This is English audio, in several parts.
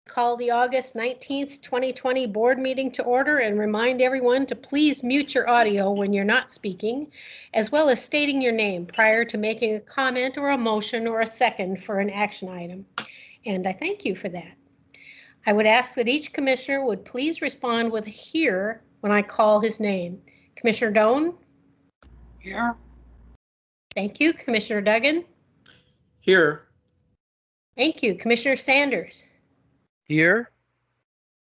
Call the August 19th, 2020 board meeting to order and remind everyone to please mute your audio when you're not speaking, as well as stating your name prior to making a comment or a motion or a second for an action item. And I thank you for that. I would ask that each commissioner would please respond with "here" when I call his name. Commissioner Doan? Here. Thank you. Commissioner Duggan? Here. Thank you. Commissioner Sanders? Here.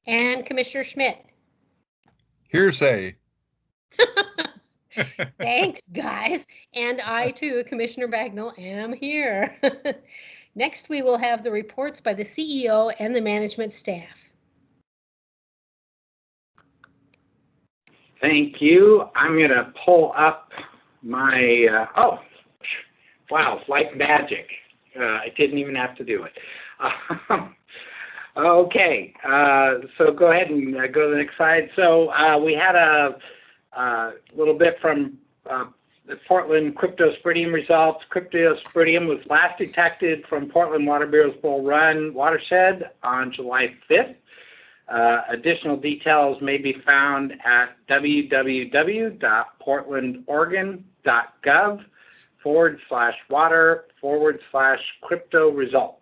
And Commissioner Schmidt? Hearsay. Thanks, guys. And I, too, Commissioner Bagnall, am here. Next, we will have the reports by the CEO and the management staff. Thank you. I'm going to pull up my, oh, wow, like magic. I didn't even have to do it. Okay, so go ahead and go to the next slide. So we had a little bit from the Portland Cryptosporidium results. Cryptosporidium was last detected from Portland Water Bureau's Bull Run watershed on July 5th. Additional details may be found at www.portlandoregon.gov/water/crypto results.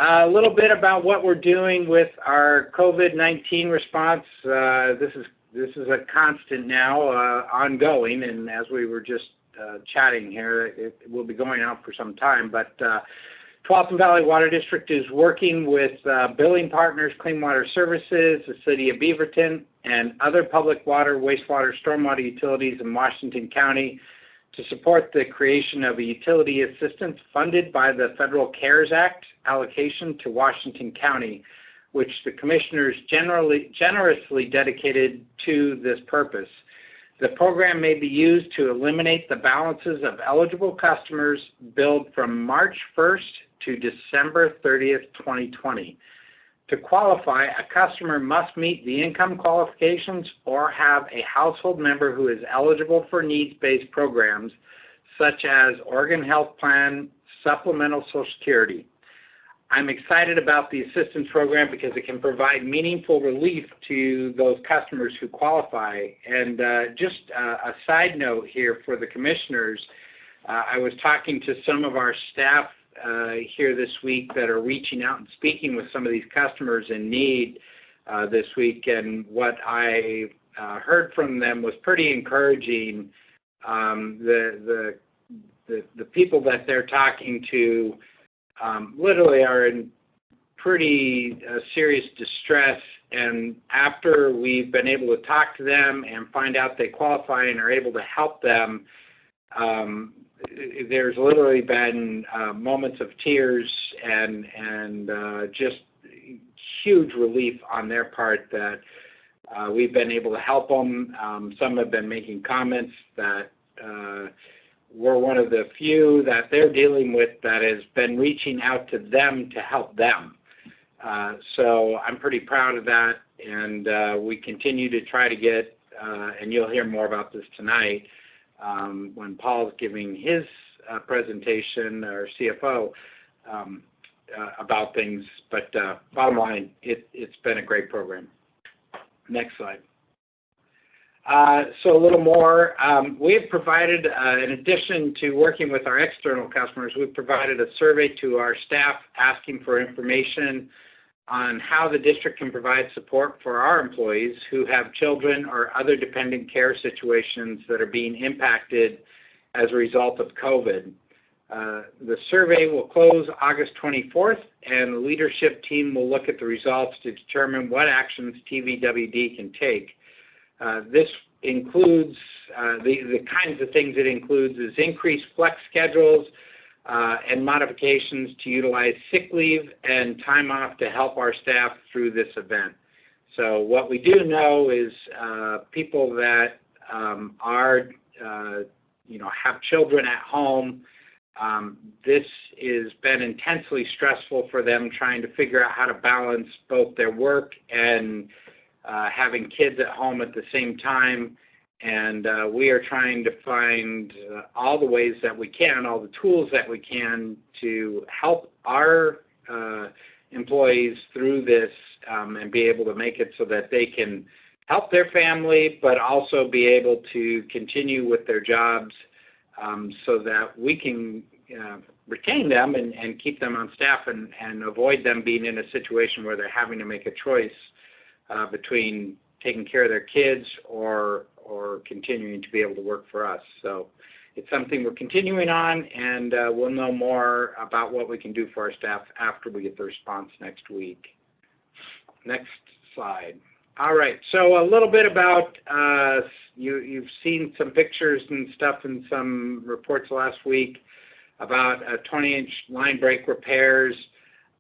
A little bit about what we're doing with our COVID-19 response. This is a constant now, ongoing, and as we were just chatting here, it will be going out for some time. But Tualatin Valley Water District is working with billing partners, Clean Water Services, the City of Beaverton, and other public water, wastewater, stormwater utilities in Washington County to support the creation of a utility assistance funded by the Federal CARES Act allocation to Washington County, which the commissioners generously dedicated to this purpose. The program may be used to eliminate the balances of eligible customers billed from March 1st to December 30th, 2020. To qualify, a customer must meet the income qualifications or have a household member who is eligible for needs-based programs such as Oregon Health Plan, Supplemental Social Security. I'm excited about the assistance program because it can provide meaningful relief to those customers who qualify. And just a side note here for the commissioners, I was talking to some of our staff here this week that are reaching out and speaking with some of these customers in need this week, and what I heard from them was pretty encouraging. The people that they're talking to literally are in pretty serious distress, and after we've been able to talk to them and find out they qualify and are able to help them, there's literally been moments of tears and just huge relief on their part that we've been able to help them. Some have been making comments that we're one of the few that they're dealing with that has been reaching out to them to help them. So I'm pretty proud of that, and we continue to try to get, and you'll hear more about this tonight, when Paul's giving his presentation, our CFO, about things. But bottom line, it's been a great program. Next slide. So a little more, we have provided, in addition to working with our external customers, we've provided a survey to our staff asking for information on how the district can provide support for our employees who have children or other dependent care situations that are being impacted as a result of COVID. The survey will close August 24th, and the leadership team will look at the results to determine what actions TVWD can take. This includes, the kinds of things it includes is increased flex schedules and modifications to utilize sick leave and time off to help our staff through this event. So what we do know is people that are, have children at home, this has been intensely stressful for them trying to figure out how to balance both their work and having kids at home at the same time. And we are trying to find all the ways that we can, all the tools that we can to help our employees through this and be able to make it so that they can help their family, but also be able to continue with their jobs so that we can retain them and keep them on staff and avoid them being in a situation where they're having to make a choice between taking care of their kids or continuing to be able to work for us. So it's something we're continuing on, and we'll know more about what we can do for our staff after we get the response next week. Next slide. All right, so a little bit about, you've seen some pictures and stuff in some reports last week about 20-inch line break repairs.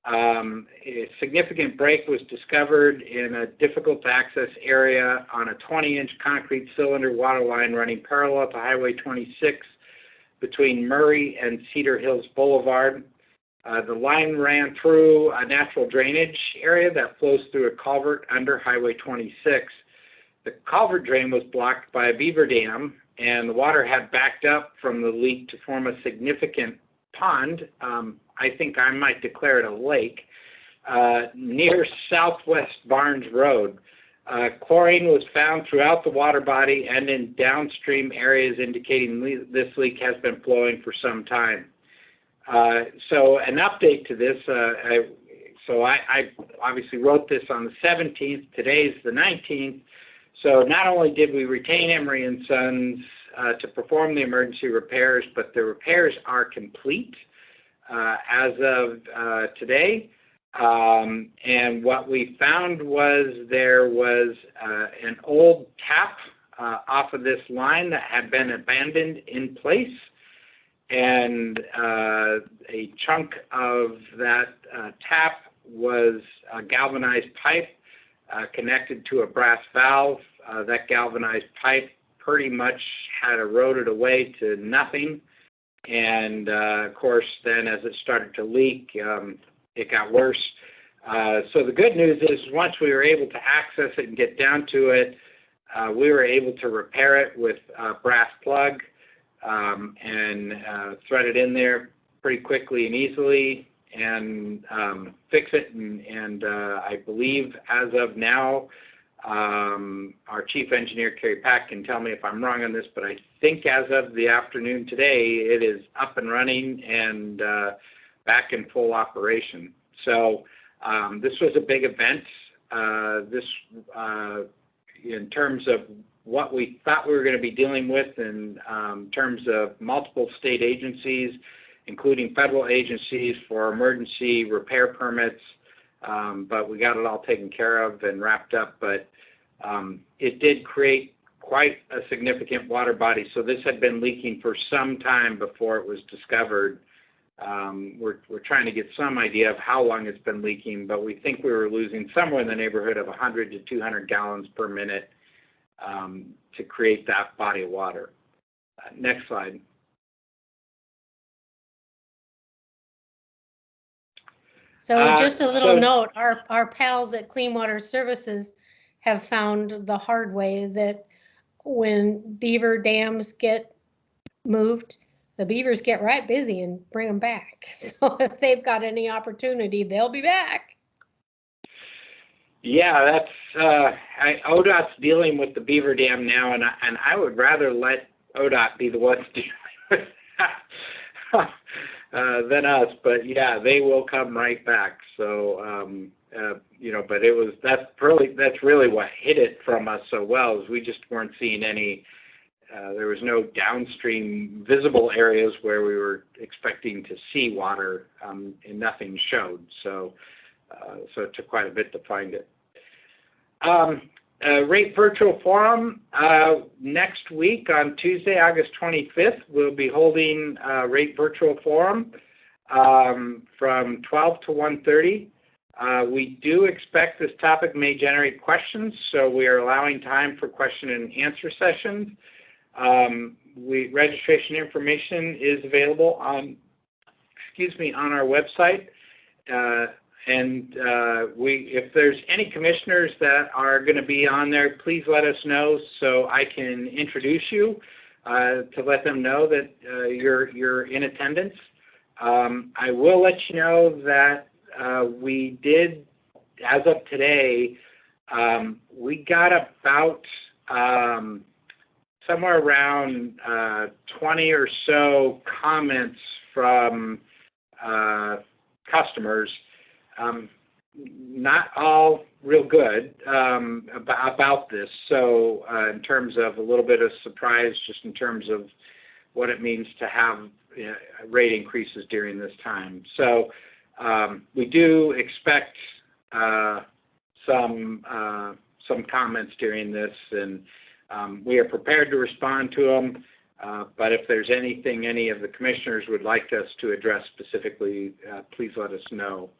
A significant break was discovered in a difficult-to-access area on a 20-inch concrete cylinder water line running parallel to Highway 26 between Murray and Cedar Hills Boulevard. The line ran through a natural drainage area that flows through a culvert under Highway 26. The culvert drain was blocked by a beaver dam, and the water had backed up from the leak to form a significant pond. I think I might declare it a lake, near Southwest Barnes Road. Chlorine was found throughout the water body and in downstream areas, indicating this leak has been flowing for some time. So an update to this, I obviously wrote this on the 17th, today's the 19th, so not only did we retain Emery & Sons to perform the emergency repairs, but the repairs are complete as of today. And what we found was there was an old tap off of this line that had been abandoned in place, and a chunk of that tap was a galvanized pipe connected to a brass valve. That galvanized pipe pretty much had eroded away to nothing, and of course then as it started to leak, it got worse. So the good news is once we were able to access it and get down to it, we were able to repair it with a brass plug and thread it in there pretty quickly and easily and fix it. And I believe as of now, our chief engineer, Kerry Pack, can tell me if I'm wrong on this, but I think as of the afternoon today, it is up and running and back in full operation. So this was a big event. In terms of what we thought we were going to be dealing with in terms of multiple state agencies, including federal agencies for emergency repair permits, but we got it all taken care of and wrapped up. But it did create quite a significant water body. So this had been leaking for some time before it was discovered. We're trying to get some idea of how long it's been leaking, but we think we were losing somewhere in the neighborhood of 100 to 200 gallons per minute to create that body of water. Next slide. So just a little note, our pals at Clean Water Services have found the hard way that when beaver dams get moved, the beavers get right busy and bring them back. So if they've got any opportunity, they'll be back. Yeah, that's ODOT's dealing with the beaver dam now, and I would rather let ODOT be the ones dealing with that than us. But yeah, they will come right back. So but that's really what hit it from us so well, is we just weren't seeing any. There was no downstream visible areas where we were expecting to see water, and nothing showed. So it took quite a bit to find it. Rate Virtual Forum next week on Tuesday, August 25th. We'll be holding Rate Virtual Forum from 12 to 1:30. We do expect this topic may generate questions, so we are allowing time for question and answer sessions. Registration information is available on our website. if there's any commissioners that are going to be on there, please let us know so I can introduce you to let them know that you're in attendance. I will let you know that we did, as of today, we got about somewhere around 20 or so comments from customers, not all real good about this. So in terms of a little bit of surprise, just in terms of what it means to have rate increases during this time. So we do expect some comments during this, and we are prepared to respond to them. But if there's anything any of the commissioners would like us to address specifically, please let us know.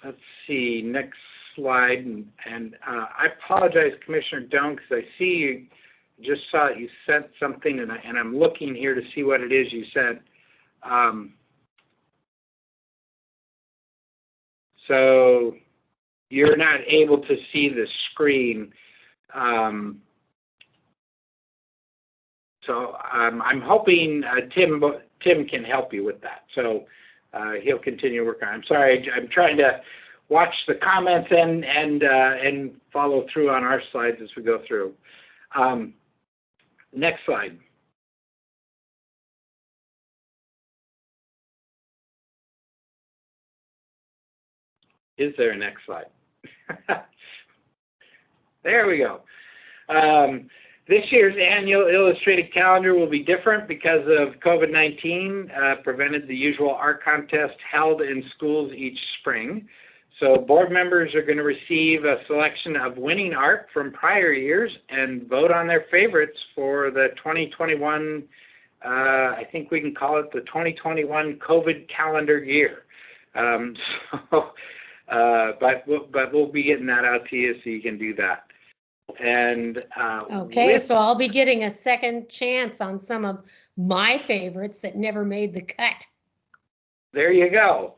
Let's see, next slide. And I apologize, Commissioner Doan, because I see you just saw you sent something, and I'm looking here to see what it is you sent. So you're not able to see the screen. So I'm hoping Tim can help you with that. So he'll continue working on it. I'm sorry, I'm trying to watch the comments and follow through on our slides as we go through. Next slide. Is there a next slide? There we go. This year's annual illustrated calendar will be different because of COVID-19 prevented the usual art contest held in schools each spring. So board members are going to receive a selection of winning art from prior years and vote on their favorites for the 2021, I think we can call it the 2021 COVID calendar year. But we'll be getting that out to you so you can do that. And okay, so I'll be getting a second chance on some of my favorites that never made the cut. There you go.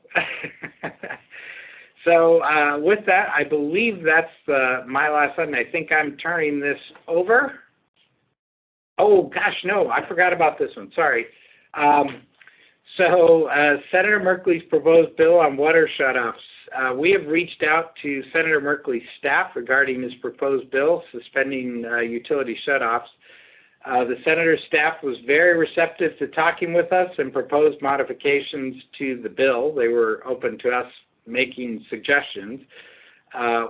So with that, I believe that's my last one. I think I'm turning this over. Oh, gosh, no, I forgot about this one. Sorry. So Senator Merkley's proposed bill on water shutoffs. We have reached out to Senator Merkley's staff regarding his proposed bill suspending utility shutoffs. The senator's staff was very receptive to talking with us and proposed modifications to the bill. They were open to us making suggestions.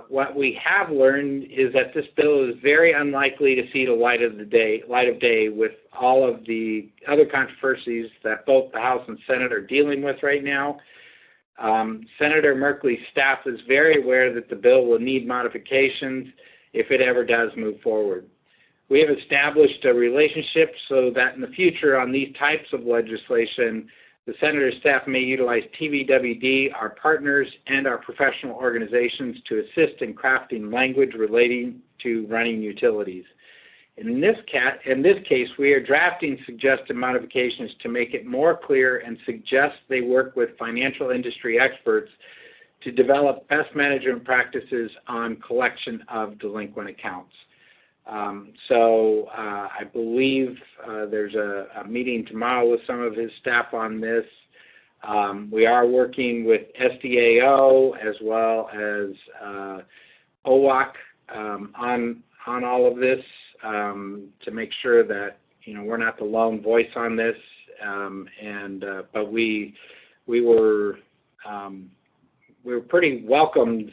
What we have learned is that this bill is very unlikely to see the light of day with all of the other controversies that both the House and Senate are dealing with right now. Senator Merkley's staff is very aware that the bill will need modifications if it ever does move forward. We have established a relationship so that in the future on these types of legislation, the senator's staff may utilize TVWD, our partners, and our professional organizations to assist in crafting language relating to running utilities. In this case, we are drafting suggested modifications to make it more clear and suggest they work with financial industry experts to develop best management practices on collection of delinquent accounts. I believe there's a meeting tomorrow with some of his staff on this. We are working with SDAO as well as OWAC on all of this to make sure that we're not the lone voice on this. But we were pretty welcomed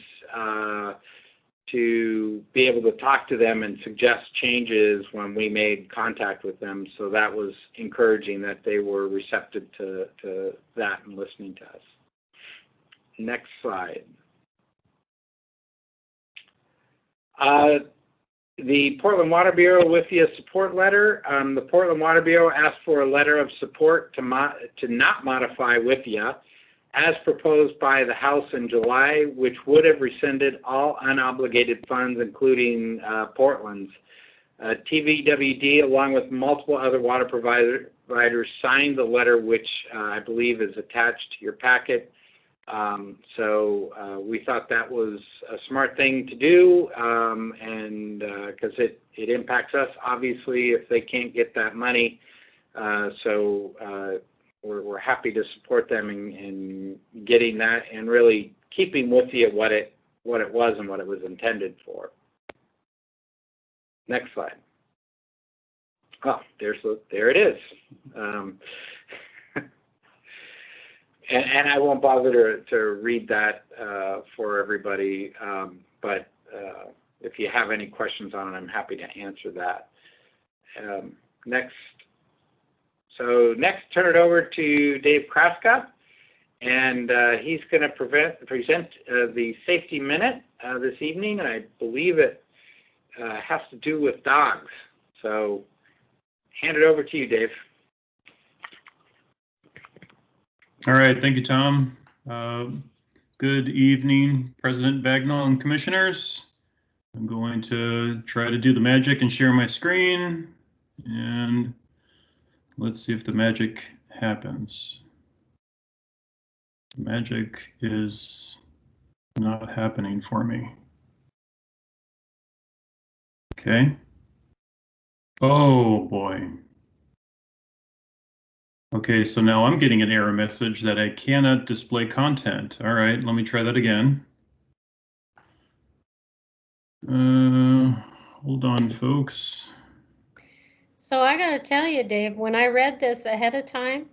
to be able to talk to them and suggest changes when we made contact with them. So that was encouraging that they were receptive to that and listening to us. Next slide. The Portland Water Bureau WIFIA support letter. The Portland Water Bureau asked for a letter of support to not modify WIFIA as proposed by the House in July, which would have rescinded all unobligated funds, including Portland's. TVWD, along with multiple other water providers, signed the letter, which I believe is attached to your packet. So we thought that was a smart thing to do, and because it impacts us, obviously, if they can't get that money. So we're happy to support them in getting that and really keeping WIFIA what it was and what it was intended for. Next slide. Oh, there it is. And I won't bother to read that for everybody, but if you have any questions on it, I'm happy to answer that. Next, turn it over to Dave Kraska, and he's going to present the Safety Minute this evening, and I believe it has to do with dogs. So hand it over to you, Dave. All right, thank you, Tom. Good evening, President Bagnall and Commissioners. I'm going to try to do the magic and share my screen, and let's see if the magic happens. The magic is not happening for me. Okay. Oh boy. Okay, so now I'm getting an error message that I cannot display content. All right, let me try that again. Hold on, folks. So I got to tell you, Dave, when I read this ahead of time,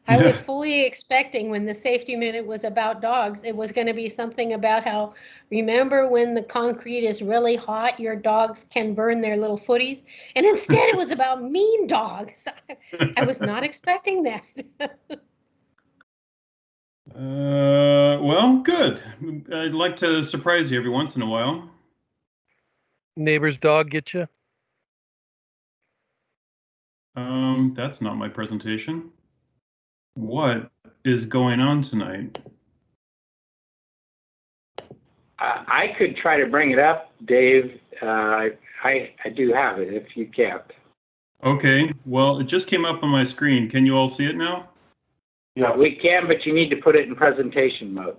I was fully expecting when the Safety Minute was about dogs, it was going to be something about how, remember when the concrete is really hot, your dogs can burn their little footies? And instead it was about mean dogs. I was not expecting that. Well, good. I'd like to surprise you every once in a while. Neighbor's dog get you? That's not my presentation. What is going on tonight? I could try to bring it up, Dave. I do have it if you can't. Okay, well, it just came up on my screen. Can you all see it now? Yeah, we can, but you need to put it in presentation mode.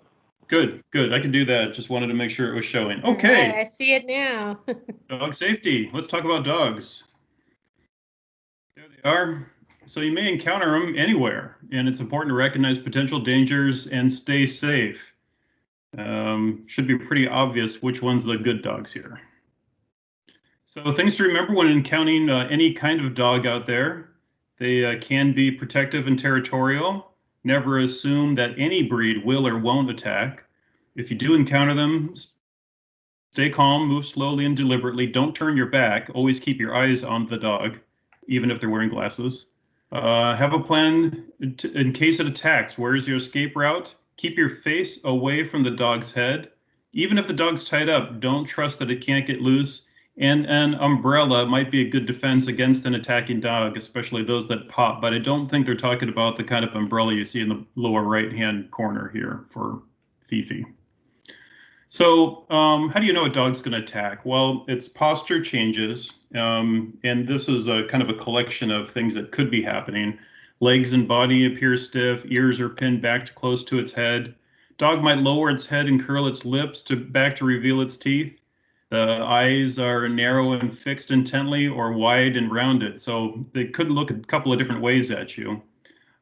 Good, good. I can do that. Just wanted to make sure it was showing. All Okay. right, I see it now. Dog safety. Let's talk about dogs. There they are. So you may encounter them anywhere, and it's important to recognize potential dangers and stay safe. Should be pretty obvious which one's the good dogs here. So things to remember when encountering any kind of dog out there. They can be protective and territorial. Never assume that any breed will or won't attack. If you do encounter them, stay calm, move slowly and deliberately. Don't turn your back. Always keep your eyes on the dog, even if they're wearing glasses. Have a plan in case it attacks. Where's your escape route? Keep your face away from the dog's head. Even if the dog's tied up, don't trust that it can't get loose. And an umbrella might be a good defense against an attacking dog, especially those that pop. But I don't think they're talking about the kind of umbrella you see in the lower right-hand corner here for Fifi. So how do you know a dog's going to attack? Well, its posture changes, and this is a kind of a collection of things that could be happening. Legs and body appear stiff, ears are pinned back close to its head. Dog might lower its head and curl its lips back to reveal its teeth. The eyes are narrow and fixed intently or wide and rounded, so they could look a couple of different ways at you.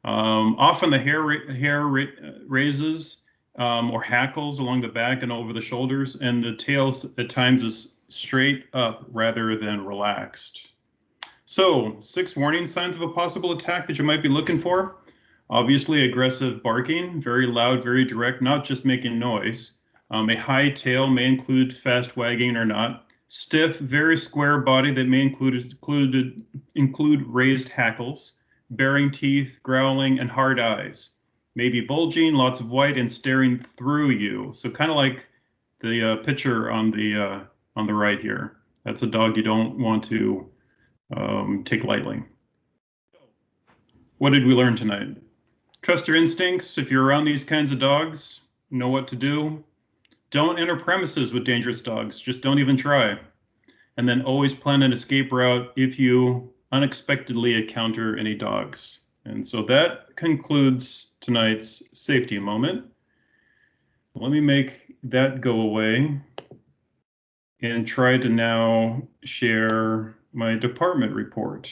Often the hair raises or hackles along the back and over the shoulders, and the tail at times is straight up rather than relaxed. So 6 warning signs of a possible attack that you might be looking for. Obviously, aggressive barking, very loud, very direct, not just making noise. A high tail may include fast wagging or not. Stiff, very square body that may include raised hackles, baring teeth, growling, and hard eyes. Maybe bulging, lots of white, and staring through you. So kind of like the picture on the right here. That's a dog you don't want to take lightly. What did we learn tonight? Trust your instincts. If you're around these kinds of dogs, know what to do. Don't enter premises with dangerous dogs. Just don't even try. and then always plan an escape route if you unexpectedly encounter any dogs. And so that concludes tonight's safety moment. Let me make that go away and try to now share my department report.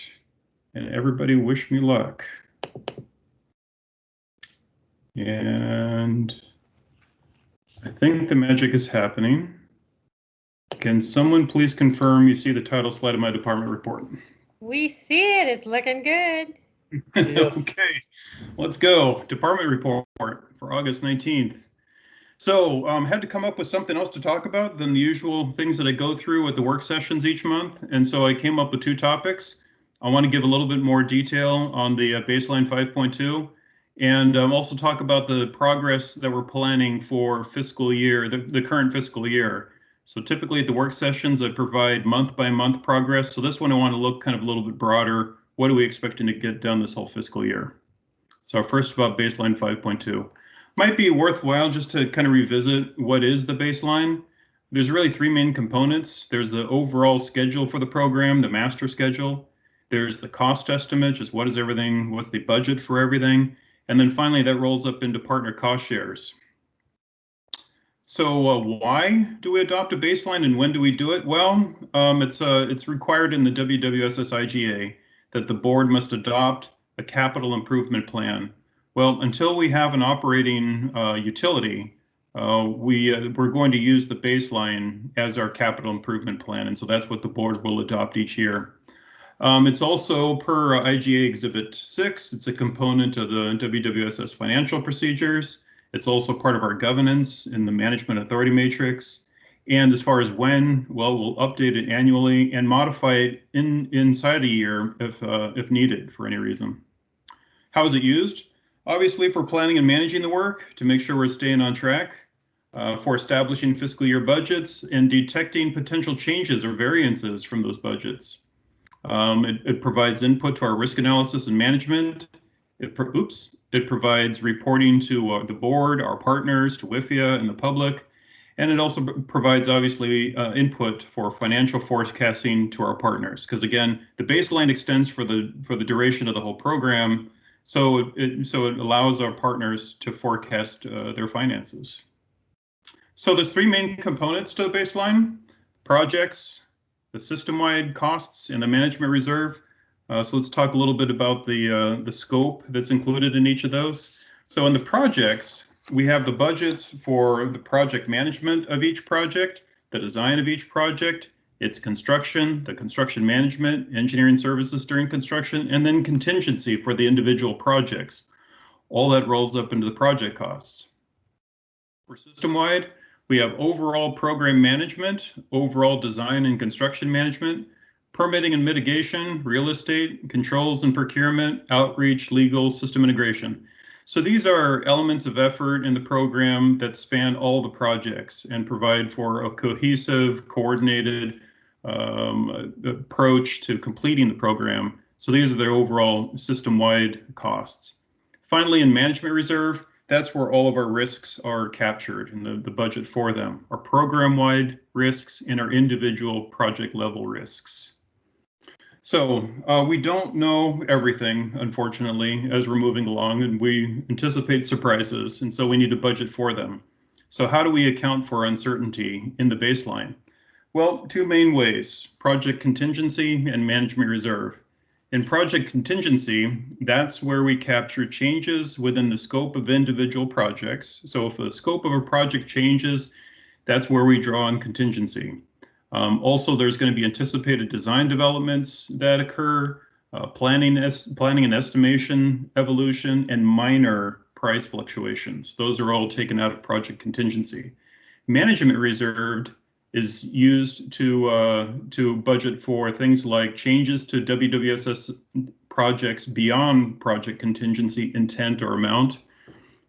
And everybody wish me luck. And I think the magic is happening. Can someone please confirm you see the title slide of my department report? We see it. It's looking good. Yes. Okay, let's go. Department report for August 19th. So had to come up with something else to talk about than the usual things that I go through at the work sessions each month. And so I came up with 2 topics. I want to give a little bit more detail on the baseline 5.2 and also talk about the progress that we're planning for fiscal year, the current fiscal year. So typically at the work sessions, I provide month by month progress. So this one, I want to look kind of a little bit broader. What are we expecting to get done this whole fiscal year? So first about baseline 5.2. Might be worthwhile just to kind of revisit what is the baseline. There's really 3 main components. There's the overall schedule for the program, the master schedule. There's the cost estimate, just what is everything, what's the budget for everything. And then finally, that rolls up into partner cost shares. So why do we adopt a baseline and when do we do it? Well, it's required in the WWSS IGA that the board must adopt a capital improvement plan. Well, until we have an operating utility, we're going to use the baseline as our capital improvement plan. And so that's what the board will adopt each year. It's also per IGA Exhibit 6. It's a component of the WWSS financial procedures. It's also part of our governance in the management authority matrix. And as far as when, well, we'll update it annually and modify it inside a year if needed for any reason. How is it used? Obviously for planning and managing the work to make sure we're staying on track, for establishing fiscal year budgets and detecting potential changes or variances from those budgets. It provides input to our risk analysis and management. It provides reporting to the board, our partners, to WIFIA and the public. And it also provides, obviously, input for financial forecasting to our partners. Because again, the baseline extends for the duration of the whole program. So it allows our partners to forecast their finances. So there's 3 main components to the baseline: projects, the system-wide costs, and the management reserve. So let's talk a little bit about the scope that's included in each of those. So in the projects, we have the budgets for the project management of each project, the design of each project, its construction, the construction management, engineering services during construction, and then contingency for the individual projects. All that rolls up into the project costs. For system-wide, we have overall program management, overall design and construction management, permitting and mitigation, real estate, controls and procurement, outreach, legal, system integration. So these are elements of effort in the program that span all the projects and provide for a cohesive, coordinated approach to completing the program. So these are their overall system-wide costs. Finally, in management reserve, that's where all of our risks are captured in the budget for them, our program-wide risks and our individual project-level risks. So we don't know everything, unfortunately, as we're moving along, and we anticipate surprises, and so we need to budget for them. So how do we account for uncertainty in the baseline? Well, 2 main ways: project contingency and management reserve. In project contingency, that's where we capture changes within the scope of individual projects. So if the scope of a project changes, that's where we draw on contingency. Also, there's going to be anticipated design developments that occur, planning and estimation, evolution, and minor price fluctuations. Those are all taken out of project contingency. Management reserve is used to budget for things like changes to WWSS projects beyond project contingency intent or amount,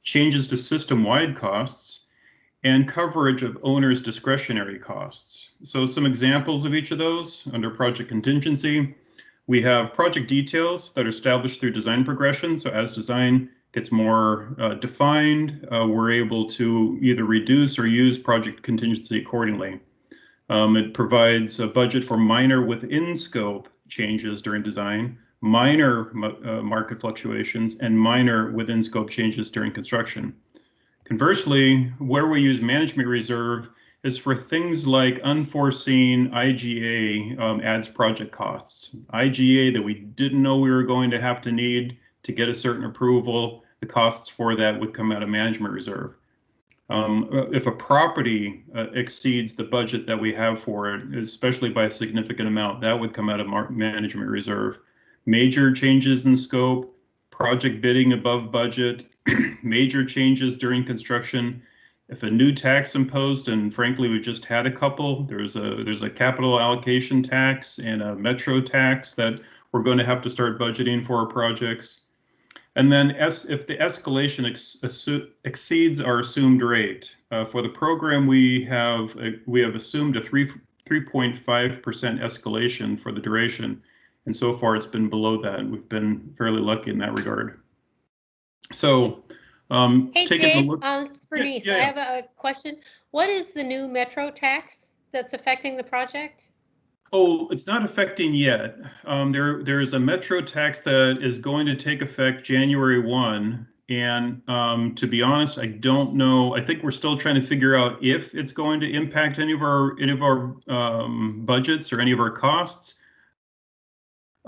changes to system-wide costs, and coverage of owner's discretionary costs. So some examples of each of those under project contingency: we have project details that are established through design progression. So as design gets more defined, we're able to either reduce or use project contingency accordingly. It provides a budget for minor within scope changes during design, minor market fluctuations, and minor within scope changes during construction. Conversely, where we use management reserve is for things like unforeseen IGA adds project costs. IGA that we didn't know we were going to have to need to get a certain approval, the costs for that would come out of management reserve. If a property exceeds the budget that we have for it, especially by a significant amount, that would come out of management reserve. Major changes in scope, project bidding above budget, major changes during construction. If a new tax imposed, and frankly, we just had a couple, there's a capital allocation tax and a metro tax that we're going to have to start budgeting for our projects. And then if the escalation exceeds our assumed rate, for the program, we have assumed a 3.5% escalation for the duration. And so far it's been below that. We've been fairly lucky in that regard. So hey Dave, it's Bernice. Yeah. I have a question. What is the new metro tax that's affecting the project? Oh, it's not affecting yet. There is a metro tax that is going to take effect January 1. And to be honest, I don't know. I think we're still trying to figure out if it's going to impact any of our budgets or any of our costs.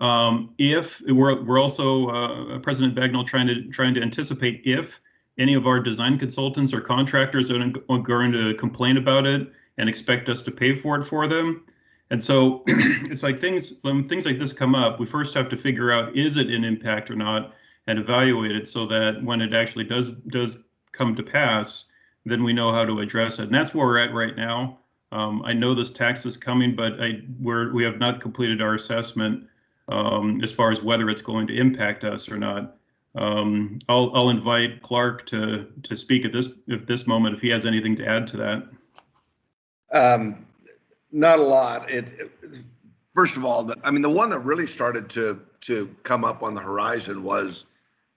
If we're also President Bagnall trying to anticipate if any of our design consultants or contractors are going to complain about it and expect us to pay for it for them. And so it's like when things like this come up, we first have to figure out, is it an impact or not, and evaluate it so that when it actually does come to pass, then we know how to address it. And that's where we're at right now. I know this tax is coming, but we have not completed our assessment as far as whether it's going to impact us or not. I'll invite Clark to speak at this moment if he has anything to add to that. Not a lot. First of all, I mean, the one that really started to come up on the horizon was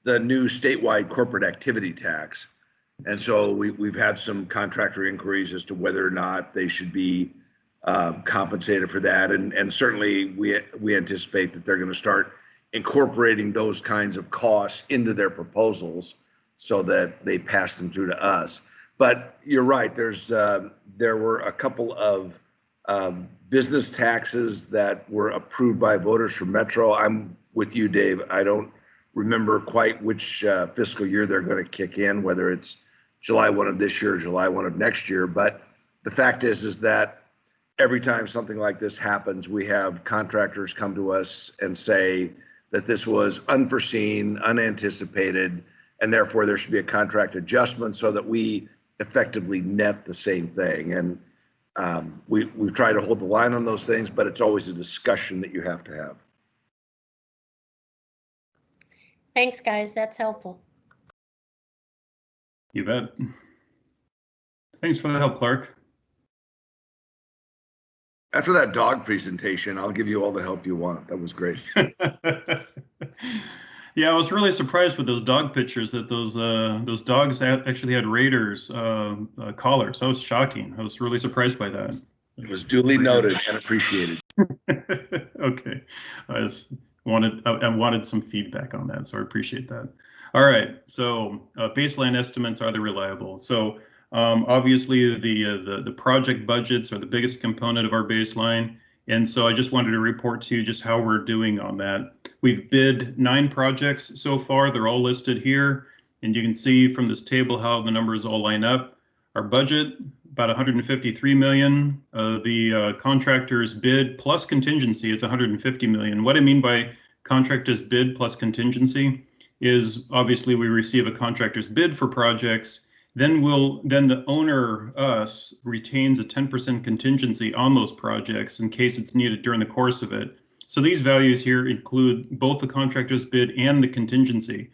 the new statewide corporate activity tax. And so we've had some contractor inquiries as to whether or not they should be compensated for that. And certainly we anticipate that they're going to start incorporating those kinds of costs into their proposals so that they pass them through to us. But you're right, there were a couple of business taxes that were approved by voters for Metro. I'm with you, Dave. I don't remember quite which fiscal year they're going to kick in, whether it's July 1 of this year or July 1 of next year. But the fact is that every time something like this happens, we have contractors come to us and say that this was unforeseen, unanticipated, and therefore there should be a contract adjustment so that we effectively net the same thing. And we've tried to hold the line on those things, but it's always a discussion that you have to have. Thanks, guys. That's helpful. You bet. Thanks for the help, Clark. After that dog presentation, I'll give you all the help you want. That was great. Yeah, I was really surprised with those dog pictures that those dogs actually had Raiders collars. That was shocking. I was really surprised by that. It was duly noted and appreciated. Okay, I wanted some feedback on that, so I appreciate that. All right, so baseline estimates, are they reliable? So obviously the project budgets are the biggest component of our baseline. And so I just wanted to report to you just how we're doing on that. We've bid 9 projects so far. They're all listed here. And you can see from this table how the numbers all line up. Our budget, about 153 million. The contractor's bid plus contingency is 150 million. What I mean by contractor's bid plus contingency is obviously we receive a contractor's bid for projects. Then the owner, us, retains a 10% contingency on those projects in case it's needed during the course of it. So these values here include both the contractor's bid and the contingency.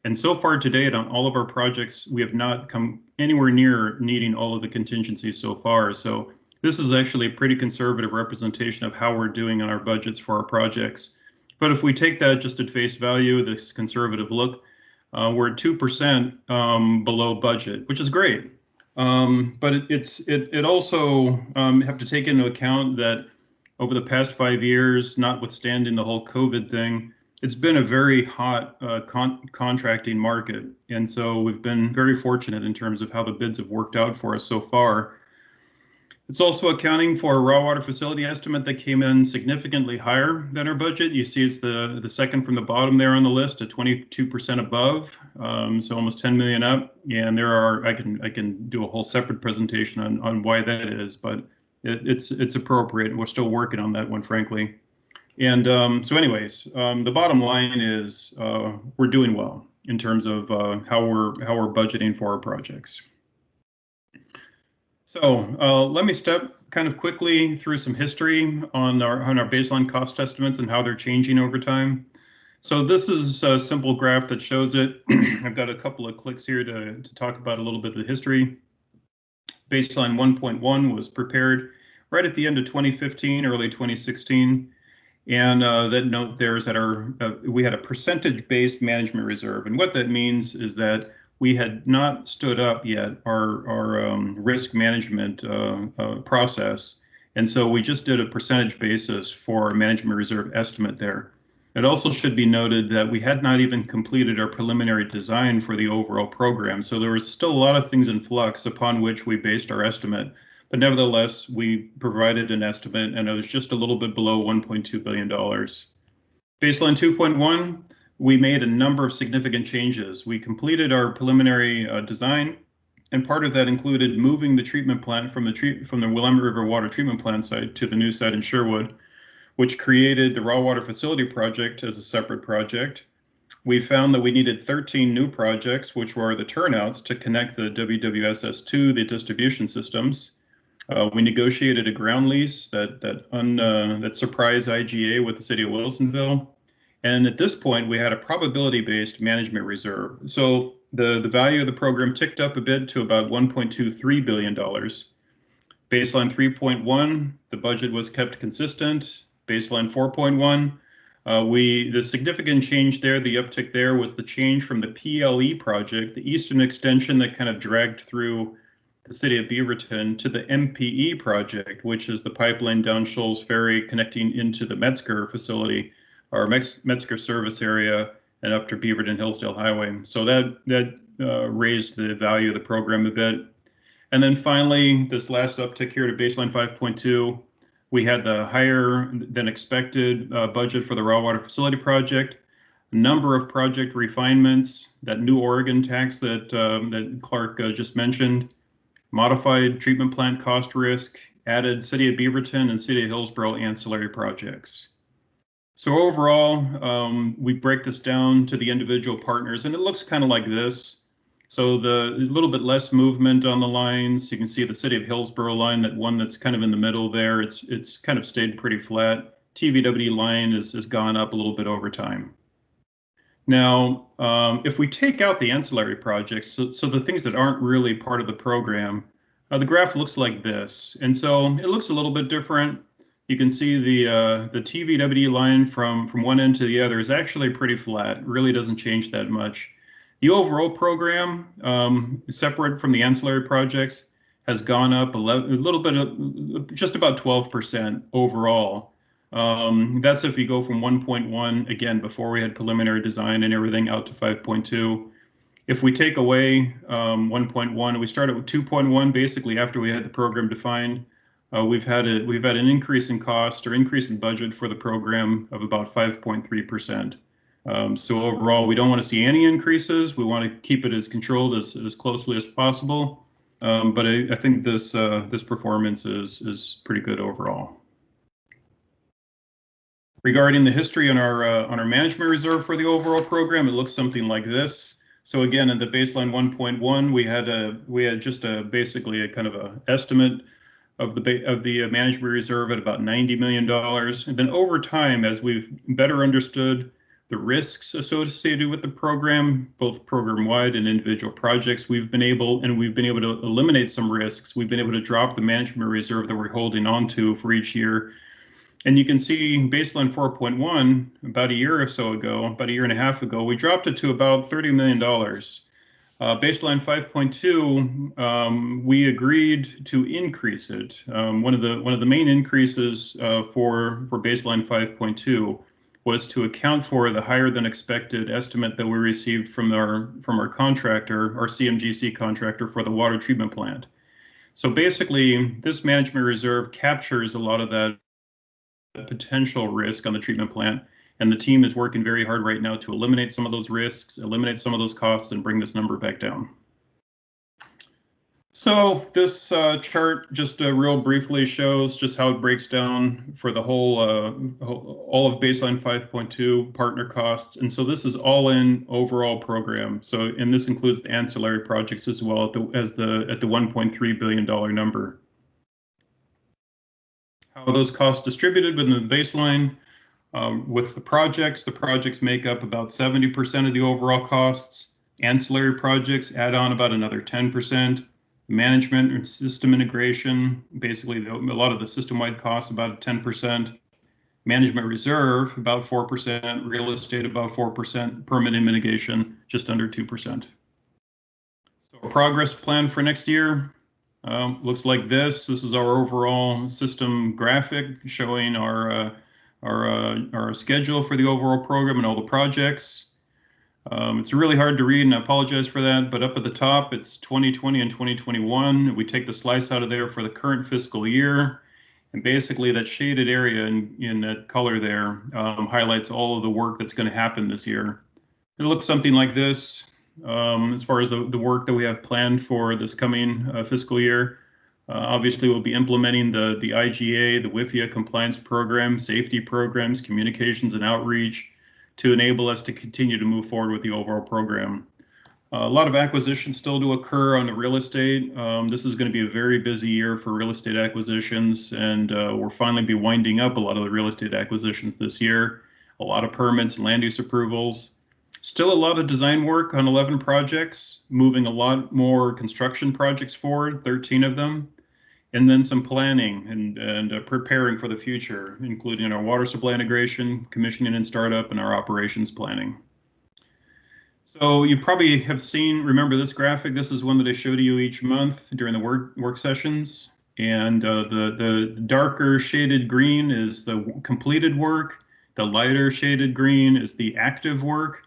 And so far to date on all of our projects, we have not come anywhere near needing all of the contingencies so far. So this is actually a pretty conservative representation of how we're doing on our budgets for our projects. But if we take that just at face value, this conservative look, we're at 2% below budget, which is great. But it also have to take into account that over the past 5 years, notwithstanding the whole COVID thing, it's been a very hot contracting market. And so we've been very fortunate in terms of how the bids have worked out for us so far. It's also accounting for a raw water facility estimate that came in significantly higher than our budget. You see it's the second from the bottom there on the list at 22% above, so almost 10 million up. And there are, I can do a whole separate presentation on why that is, but it's appropriate. We're still working on that one, frankly. And so anyways, the bottom line is we're doing well in terms of how we're budgeting for our projects. So let me step kind of quickly through some history on our baseline cost estimates and how they're changing over time. So this is a simple graph that shows it. I've got a couple of clicks here to talk about a little bit of the history. Baseline 1.1 was prepared right at the end of 2015, early 2016. And that note there is that we had a percentage-based management reserve. And what that means is that we had not stood up yet our risk management process. And so we just did a percentage basis for our management reserve estimate there. It also should be noted that we had not even completed our preliminary design for the overall program. So there was still a lot of things in flux upon which we based our estimate. But nevertheless, we provided an estimate and it was just a little bit below $1.2 billion. Baseline 2.1, we made a number of significant changes. We completed our preliminary design, and part of that included moving the treatment plant from the Willamette River Water Treatment Plant site to the new site in Sherwood, which created the raw water facility project as a separate project. We found that we needed 13 new projects, which were the turnouts to connect the WWSS to the distribution systems. We negotiated a ground lease that surprised IGA with the city of Wilsonville. And at this point, we had a probability-based management reserve. So the value of the program ticked up a bit to about $1.23 billion. Baseline 3.1, the budget was kept consistent. Baseline 4.1, the significant change there, the uptick there, was the change from the PLE project, the eastern extension that kind of dragged through the city of Beaverton, to the MPE project, which is the pipeline down Shoals Ferry connecting into the Metzger facility, our Metzger service area, and up to Beaverton Hillsdale Highway. So that raised the value of the program a bit. And then finally, this last uptick here to baseline 5.2, we had the higher than expected budget for the raw water facility project, a number of project refinements, that new Oregon tax that Clark just mentioned, modified treatment plant cost risk, added City of Beaverton and City of Hillsborough ancillary projects. So overall, we break this down to the individual partners, and it looks kind of like this. So a little bit less movement on the lines. You can see the City of Hillsborough line, that one that's kind of in the middle there, it's kind of stayed pretty flat. TVWD line has gone up a little bit over time. Now, if we take out the ancillary projects, so the things that aren't really part of the program, the graph looks like this. And so it looks a little bit different. You can see the TVWD line from one end to the other is actually pretty flat. It really doesn't change that much. The overall program, separate from the ancillary projects, has gone up a little bit, just about 12% overall. That's if you go from 1.1, again, before we had preliminary design and everything, out to 5.2. If we take away 1.1, we started with 2.1, basically after we had the program defined. We've had an increase in cost or increase in budget for the program of about 5.3%. So overall, we don't want to see any increases. We want to keep it as controlled as closely as possible. But I think this performance is pretty good overall. Regarding the history on our management reserve for the overall program, it looks something like this. So again, in the baseline 1.1, we had just basically a kind of a estimate of the management reserve at about $90 million. And then over time, as we've better understood the risks associated with the program, both program-wide and individual projects, we've been able to eliminate some risks. We've been able to drop the management reserve that we're holding on to for each year. And you can see baseline 4.1, about a year and a half ago, we dropped it to about $30 million. Baseline 5.2, we agreed to increase it. One of the main increases for baseline 5.2 was to account for the higher than expected estimate that we received from our contractor, our CMGC contractor for the water treatment plant. So basically, this management reserve captures a lot of that potential risk on the treatment plant. And the team is working very hard right now to eliminate some of those risks, eliminate some of those costs, and bring this number back down. So this chart just real briefly shows just how it breaks down for the whole, all of baseline 5.2 partner costs. And so this is all in overall program. So, and this includes the ancillary projects as well at the $1.3 billion number. How are those costs distributed within the baseline? With the projects make up about 70% of the overall costs. Ancillary projects add on about another 10%. Management and system integration, basically a lot of the system-wide costs, about 10%. Management reserve, about 4%. Real estate, about 4%. Permitting mitigation, just under 2%. So a progress plan for next year looks like this. This is our overall system graphic showing our schedule for the overall program and all the projects. It's really hard to read, and I apologize for that, but up at the top, it's 2020 and 2021. We take the slice out of there for the current fiscal year, and basically that shaded area in that color there highlights all of the work that's going to happen this year. It looks something like this as far as the work that we have planned for this coming fiscal year. Obviously, we'll be implementing the IGA, the WIFIA compliance program, safety programs, communications and outreach to enable us to continue to move forward with the overall program. A lot of acquisitions still to occur on the real estate. This is going to be a very busy year for real estate acquisitions, and we'll finally be winding up a lot of the real estate acquisitions this year. A lot of permits and land use approvals. Still a lot of design work on 11 projects, moving a lot more construction projects forward, 13 of them. And then some planning and preparing for the future, including our water supply integration, commissioning and startup, and our operations planning. So you probably have remember this graphic. This is one that I show to you each month during the work sessions. And the darker shaded green is the completed work. The lighter shaded green is the active work.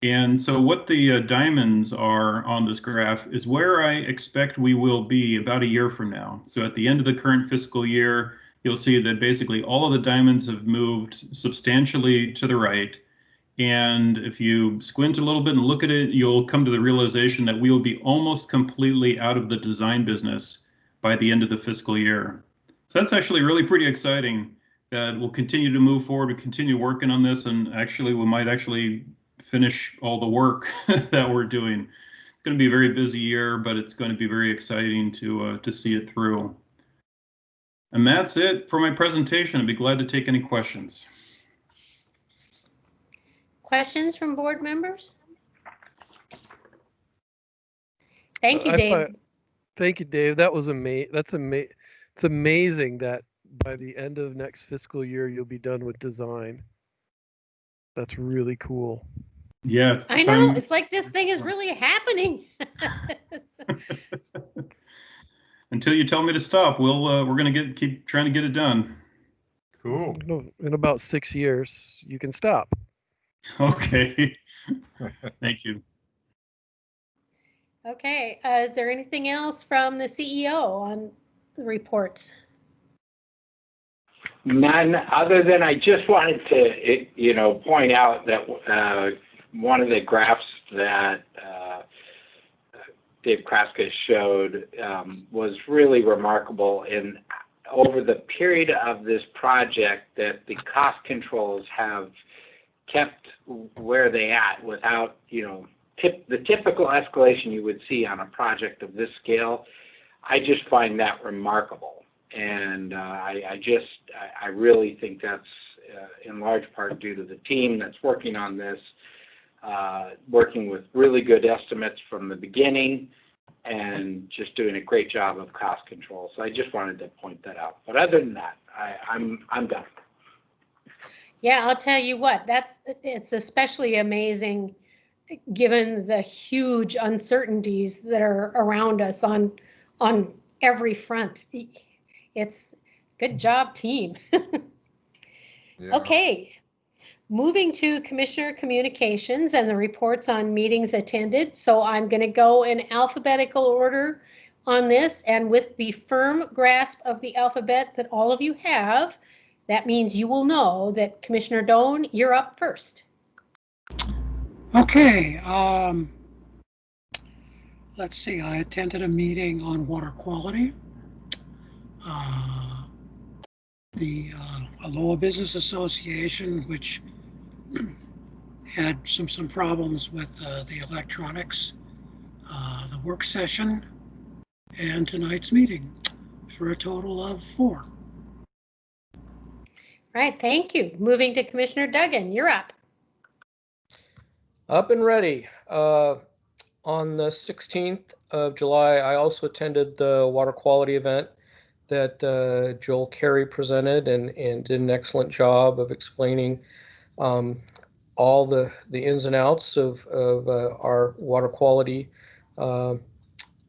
And so what the diamonds are on this graph is where I expect we will be about a year from now. So at the end of the current fiscal year, you'll see that basically all of the diamonds have moved substantially to the right. And if you squint a little bit and look at it, you'll come to the realization that we will be almost completely out of the design business by the end of the fiscal year. So that's actually really pretty exciting that we'll continue to move forward, we continue working on this, and actually we might actually finish all the work that we're doing. It's going to be a very busy year, but it's going to be very exciting to see it through. And that's it for my presentation. I'd be glad to take any questions. Questions from board members? Thank you, Dave. Thank you, Dave. That was amazing. It's amazing that by the end of next fiscal year, you'll be done with design. That's really cool. Yeah. I know. It's like this thing is really happening. Until you tell me to stop, we're going to keep trying to get it done. Cool. In about 6 years, you can stop. Okay. Thank you. Okay. Is there anything else from the CEO on the reports? None, other than I just wanted to, point out that one of the graphs that Dave Kraska showed was really remarkable. And over the period of this project, that the cost controls have kept where they at without, the typical escalation you would see on a project of this scale. I just find that remarkable. And I really think that's in large part due to the team that's working on this, working with really good estimates from the beginning and just doing a great job of cost control. So I just wanted to point that out. But other than that, I'm done. Yeah, I'll tell you what, it's especially amazing given the huge uncertainties that are around us on every front. It's good job, team. Yeah. Okay, moving to Commissioner Communications and the reports on meetings attended. So I'm going to go in alphabetical order on this, and with the firm grasp of the alphabet that all of you have, that means you will know that Commissioner Doan, you're up first. Okay, let's see, I attended a meeting on water quality. The Aloha Business Association, which had some problems with the electronics, the work session, and tonight's meeting, for a total of 4. All right, thank you. Moving to Commissioner Duggan, you're up. Up and ready. On the 16th of July, I also attended the water quality event that Joel Carey presented and did an excellent job of explaining all the ins and outs of our water quality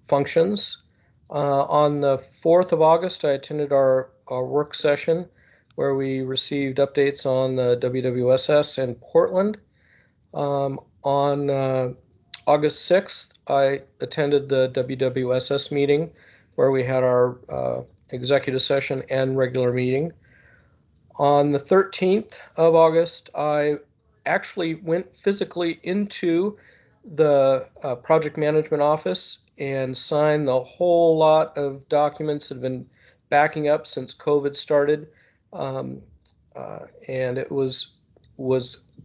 functions. On the 4th of August, I attended our work session where we received updates on the WWSS in Portland. On August 6th, I attended the WWSS meeting where we had our executive session and regular meeting. On the 13th of August, I actually went physically into the project management office and signed the whole lot of documents that have been backing up since COVID started. And it was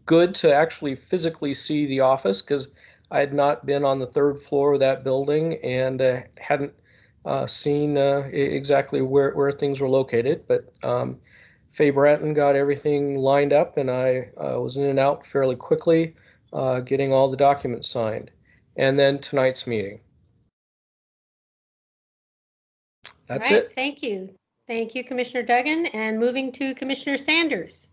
good to actually physically see the office because I had not been on the 3rd floor of that building and hadn't seen exactly where things were located. But Faye Bratton got everything lined up, and I was in and out fairly quickly, getting all the documents signed. And then tonight's meeting. That's All right, it. thank you. Thank you, Commissioner Duggan. And moving to Commissioner Sanders.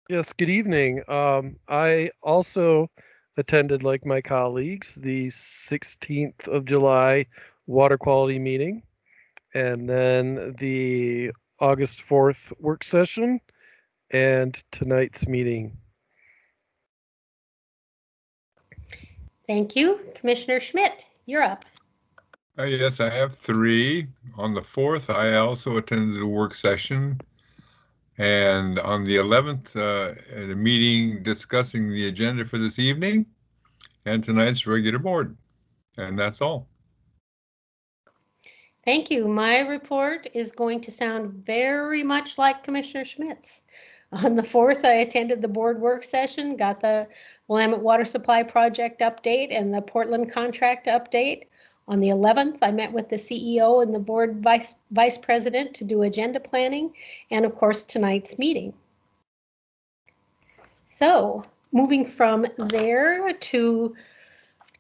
Yes, good evening. I also attended, like my colleagues, the 16th of July water quality meeting, and then the August 4th work session, and tonight's meeting. Thank you. Commissioner Schmidt, you're up. Yes, I have 3. On the 4th, I also attended a work session. And on the 11th, at a meeting discussing the agenda for this evening and tonight's regular board. And that's all. Thank you. My report is going to sound very much like Commissioner Schmidt's. On the 4th, I attended the board work session, got the Willamette Water Supply Project update and the Portland contract update. On the 11th, I met with the CEO and the board vice president to do agenda planning, and of course, tonight's meeting. So, moving from there to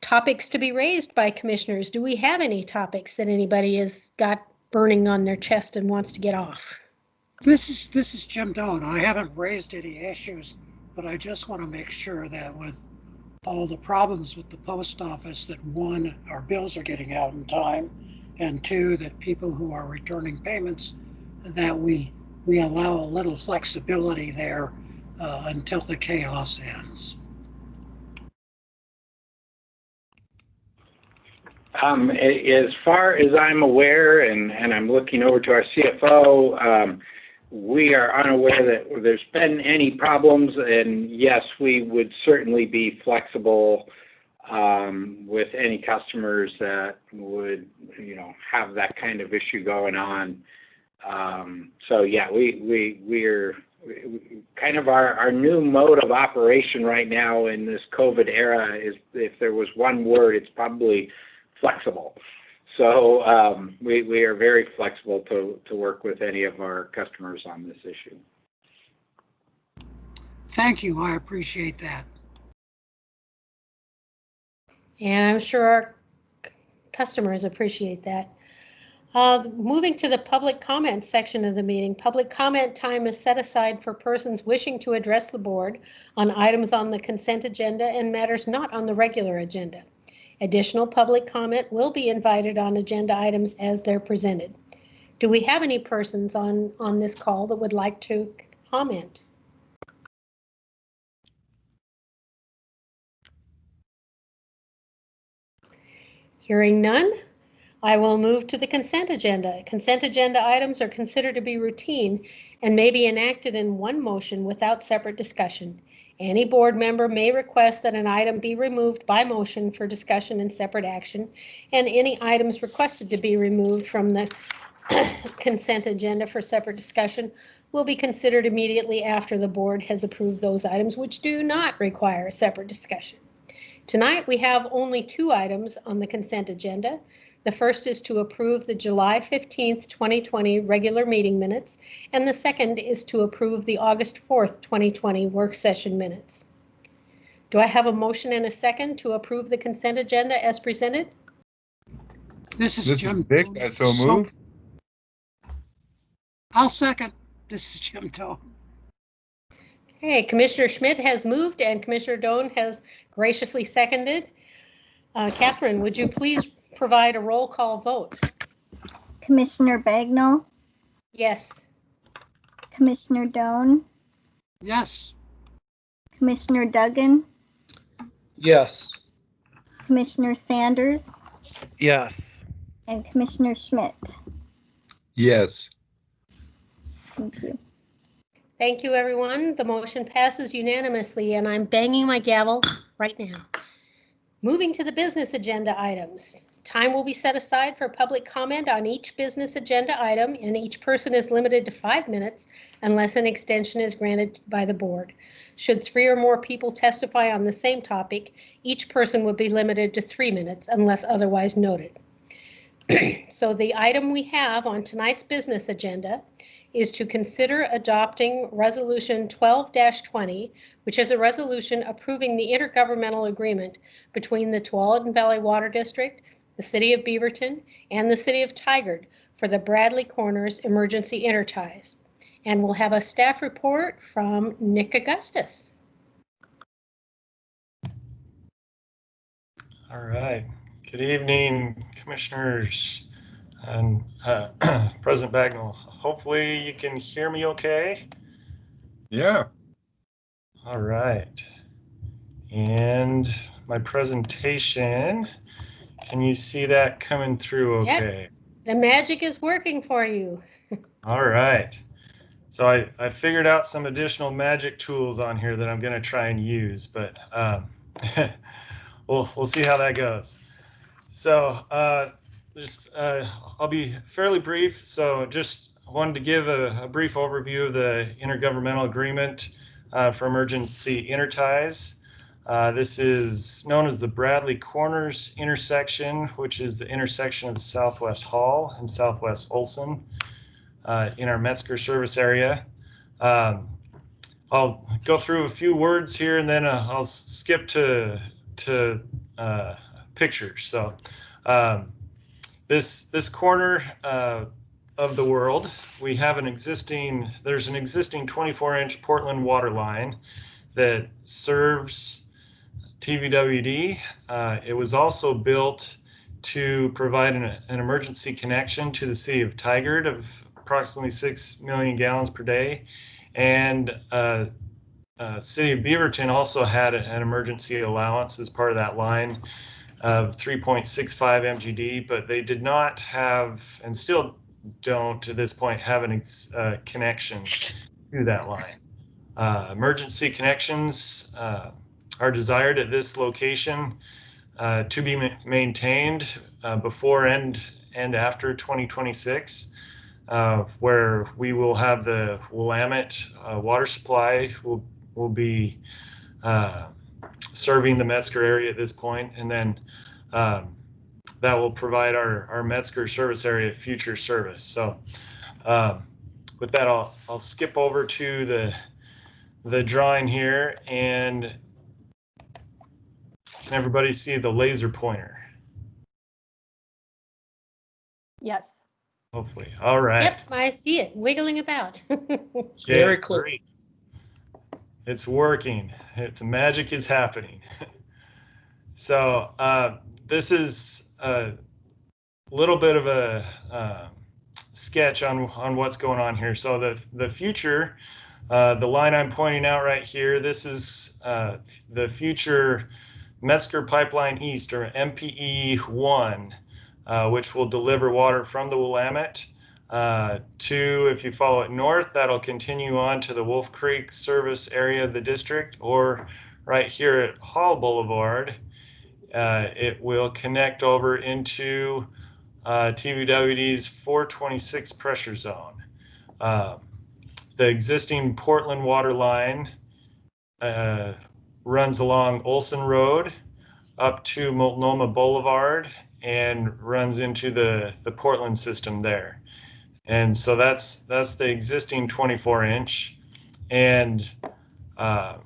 topics to be raised by commissioners. Do we have any topics that anybody has got burning on their chest and wants to get off? This is Jim Doan. I haven't raised any issues, but I just want to make sure that with all the problems with the post office, that 1, our bills are getting out in time, and 2, that people who are returning payments, that we allow a little flexibility there until the chaos ends. As far as I'm aware, and I'm looking over to our CFO, we are unaware that there's been any problems, and yes, we would certainly be flexible with any customers that would, have that kind of issue going on. So yeah, we're kind of our new mode of operation right now in this COVID era is, if there was one word, it's probably flexible. So we are very flexible to work with any of our customers on this issue. Thank you. I appreciate that. And I'm sure our customers appreciate that. Moving to the public comment section of the meeting, public comment time is set aside for persons wishing to address the board on items on the consent agenda and matters not on the regular agenda. Additional public comment will be invited on agenda items as they're presented. Do we have any persons on this call that would like to comment? Hearing none, I will move to the consent agenda. Consent agenda items are considered to be routine and may be enacted in one motion without separate discussion. Any board member may request that an item be removed by motion for discussion and separate action, and any items requested to be removed from the consent agenda for separate discussion will be considered immediately after the board has approved those items which do not require a separate discussion. Tonight we have only 2 items on the consent agenda. The first is to approve the July 15th, 2020 regular meeting minutes, and the second is to approve the August 4th, 2020 work session minutes. Do I have a motion and a second to approve the consent agenda as presented? This is Jim. Vic. I so move. I'll second. This is Jim Doan. Okay, Commissioner Schmidt has moved and Commissioner Doan has graciously seconded. Catherine, would you please provide a roll call vote? Commissioner Bagnall? Yes. Commissioner Doan? Yes. Commissioner Duggan? Yes. Commissioner Sanders? Yes. And Commissioner Schmidt? Yes. Thank you. Thank you, everyone. The motion passes unanimously, and I'm banging my gavel right now. Moving to the business agenda items. Time will be set aside for public comment on each business agenda item, and each person is limited to 5 minutes unless an extension is granted by the board. Should 3 or more people testify on the same topic, each person would be limited to 3 minutes unless otherwise noted. So the item we have on tonight's business agenda is to consider adopting Resolution 12-20, which is a resolution approving the intergovernmental agreement between the Tualatin Valley Water District, the City of Beaverton, and the City of Tigard for the Bradley Corners Emergency Interties. And we'll have a staff report from Nick Augustus. All right. Good evening, Commissioners and President Bagnall. Hopefully you can hear me okay. Yeah. All right. And my presentation, can you see that coming through okay? Yep. The magic is working for you. All right. So I figured out some additional magic tools on here that I'm going to try and use, but we'll see how that goes. So I'll be fairly brief. So just wanted to give a brief overview of the intergovernmental agreement for emergency interties. This is known as the Bradley Corners intersection, which is the intersection of Southwest Hall and Southwest Olson in our Metzger service area. I'll go through a few words here and then I'll skip to pictures. So this corner of the world, we have there's an existing 24-inch Portland water line that serves TVWD. It was also built to provide an emergency connection to the City of Tigard of approximately 6 million gallons per day. And City of Beaverton also had an emergency allowance as part of that line of 3.65 MGD, but they did not have, and still don't to this point, have a connection to that line. Emergency connections are desired at this location to be maintained before and after 2026, where we will have the Willamette water supply will be serving the Metzger area at this point, and then that will provide our Metzger service area future service. So with that, I'll skip over to the drawing here, and can everybody see the laser pointer? Yes. Hopefully. All right. Yep, I see it wiggling about. Very Okay, clear. great. It's working. The magic is happening. So this is a little bit of a sketch on what's going on here. So the future, the line I'm pointing out right here, this is the future Metzger Pipeline East, or MPE1, which will deliver water from the Willamette to, if you follow it north, that'll continue on to the Wolf Creek service area of the district, or right here at Hall Boulevard, it will connect over into TVWD's 426 pressure zone. The existing Portland water line runs along Olson Road up to Multnomah Boulevard and runs into the Portland system there. And so that's the existing 24-inch. And let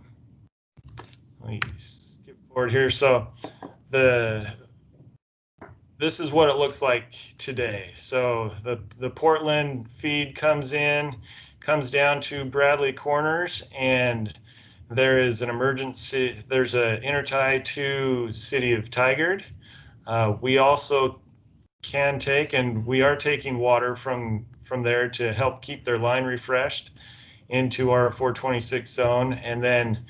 me skip forward here. So this is what it looks like today. So the Portland feed comes down to Bradley Corners, and there is an emergency, there's an intertie to City of Tigard. We also can take, and we are taking water from there to help keep their line refreshed into our 426 zone. And then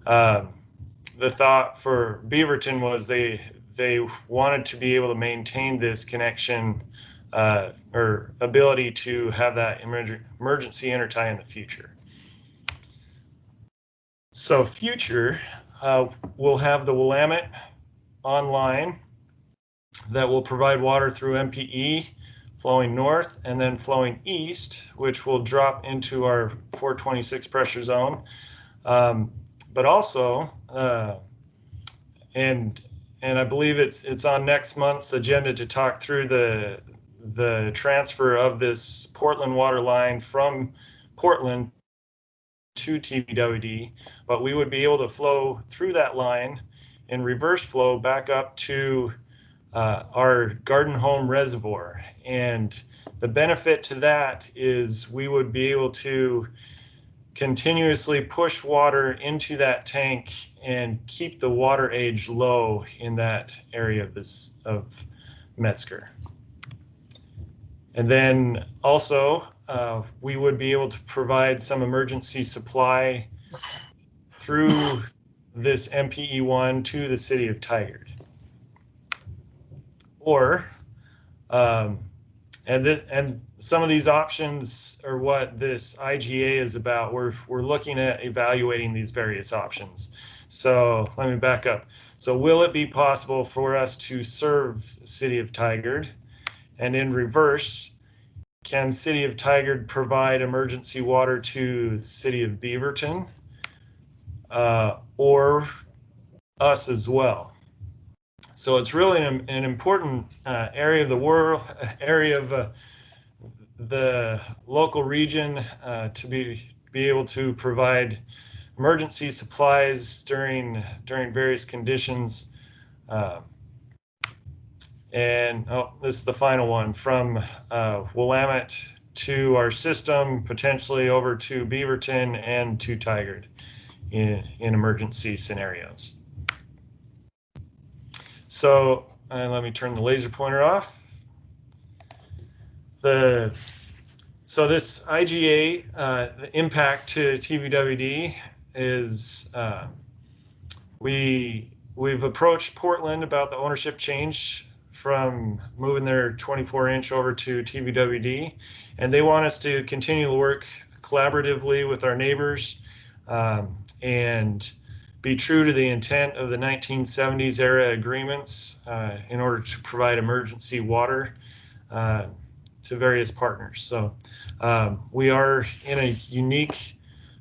the thought for Beaverton was they wanted to be able to maintain this connection or ability to have that emergency intertie in the future. So future, we'll have the Willamette online that will provide water through MPE flowing north and then flowing east, which will drop into our 426 pressure zone. But also, and I believe it's on next month's agenda to talk through the transfer of this Portland water line from Portland to TVWD, but we would be able to flow through that line in reverse flow back up to our Garden Home Reservoir. And the benefit to that is we would be able to continuously push water into that tank and keep the water age low in that area of Metzger. And then also, we would be able to provide some emergency supply through this MPE1 to the City Of Tigard. Or, and some of these options are what this IGA is about. We're looking at evaluating these various options. So let me back up. So will it be possible for us to serve City of Tigard? And in reverse, can City of Tigard provide emergency water to City of Beaverton, or us as well? So it's really an important area of the world, area of the local region to be able to provide emergency supplies during various conditions. And this is the final one, from Willamette to our system, potentially over to Beaverton and to Tigard in emergency scenarios. So let me turn the laser pointer off. So this IGA, the impact to TVWD is we've approached Portland about the ownership change from moving their 24-inch over to TVWD, and they want us to continue to work collaboratively with our neighbors and be true to the intent of the 1970s era agreements in order to provide emergency water to various partners. So we are in a unique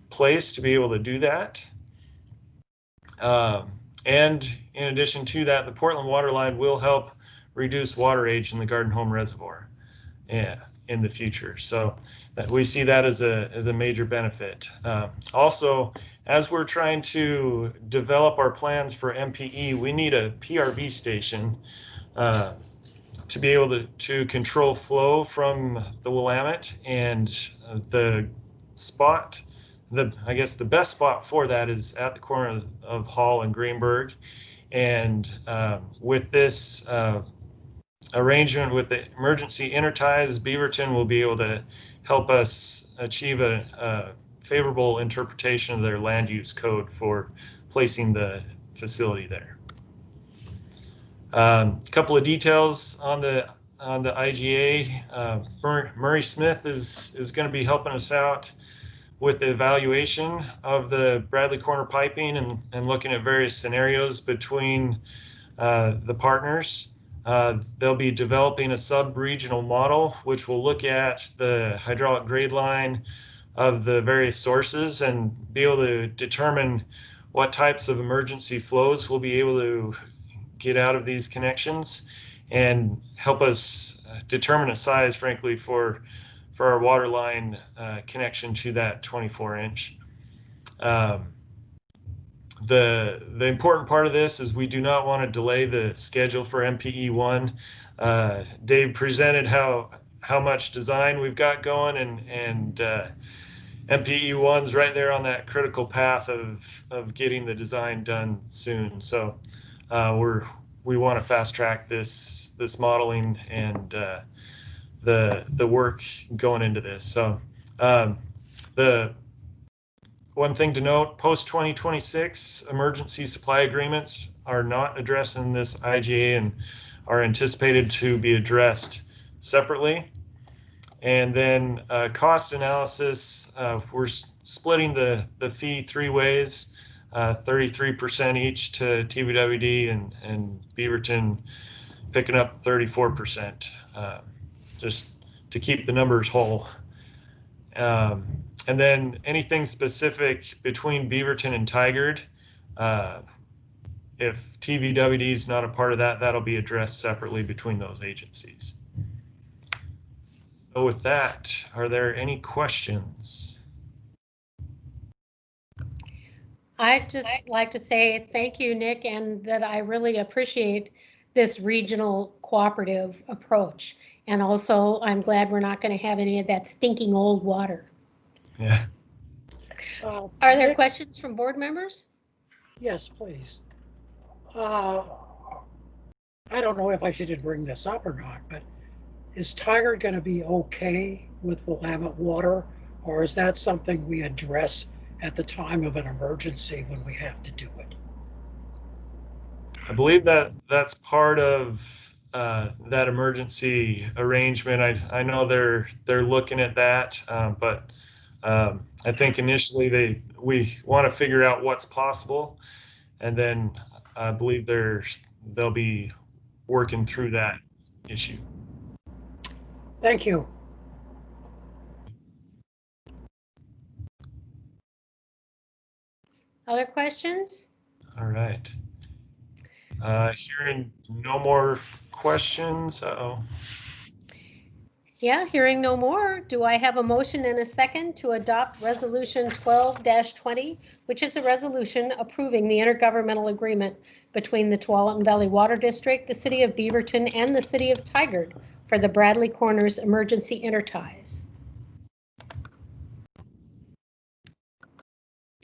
place to be able to do that. And in addition to that, the Portland water line will help reduce water age in the Garden Home Reservoir in the future. So that we see that as a major benefit. Also, as we're trying to develop our plans for MPE, we need a PRV station to be able to control flow from the Willamette, and the spot, I guess the best spot for that is at the corner of Hall and Greenberg. And with this arrangement with the emergency interties, Beaverton will be able to help us achieve a favorable interpretation of their land use code for placing the facility there. A couple of details on the IGA. Murray Smith is going to be helping us out with the evaluation of the Bradley Corner piping and looking at various scenarios between the partners. They'll be developing a sub-regional model, which will look at the hydraulic grade line of the various sources and be able to determine what types of emergency flows we'll be able to get out of these connections, and help us determine a size, frankly, for our water line connection to that 24-inch. The important part of this is we do not want to delay the schedule for MPE1. Dave presented how much design we've got going, and MPE1's right there on that critical path of getting the design done soon. So we want to fast track this modeling and the work going into this. So the one thing to note, post 2026 emergency supply agreements are not addressed in this IGA and are anticipated to be addressed separately. And then cost analysis, we're splitting the fee 3 ways, 33% each to TVWD and Beaverton picking up 34%, just to keep the numbers whole. And then anything specific between Beaverton and Tigard, if TVWD is not a part of that, that'll be addressed separately between those agencies. So with that, are there any questions? I'd just like to say thank you, Nick, and that I really appreciate this regional cooperative approach. And also, I'm glad we're not going to have any of that stinking old water. Yeah. Are there Nick, questions from board members? yes, please. I don't know if I should bring this up or not, but is Tigard going to be okay with Willamette water, or is that something we address at the time of an emergency when we have to do it? I believe that's part of that emergency arrangement. I know they're looking at that, but I think initially we want to figure out what's possible, and then I believe they'll be working through that issue. Thank you. Other questions? All right. Hearing no more questions. Uh-oh. Yeah, hearing no more, do I have a motion and a second to adopt Resolution 12-20, which is a resolution approving the intergovernmental agreement between the Tualatin Valley Water District, the City of Beaverton, and the City of Tigard for the Bradley Corners emergency interties?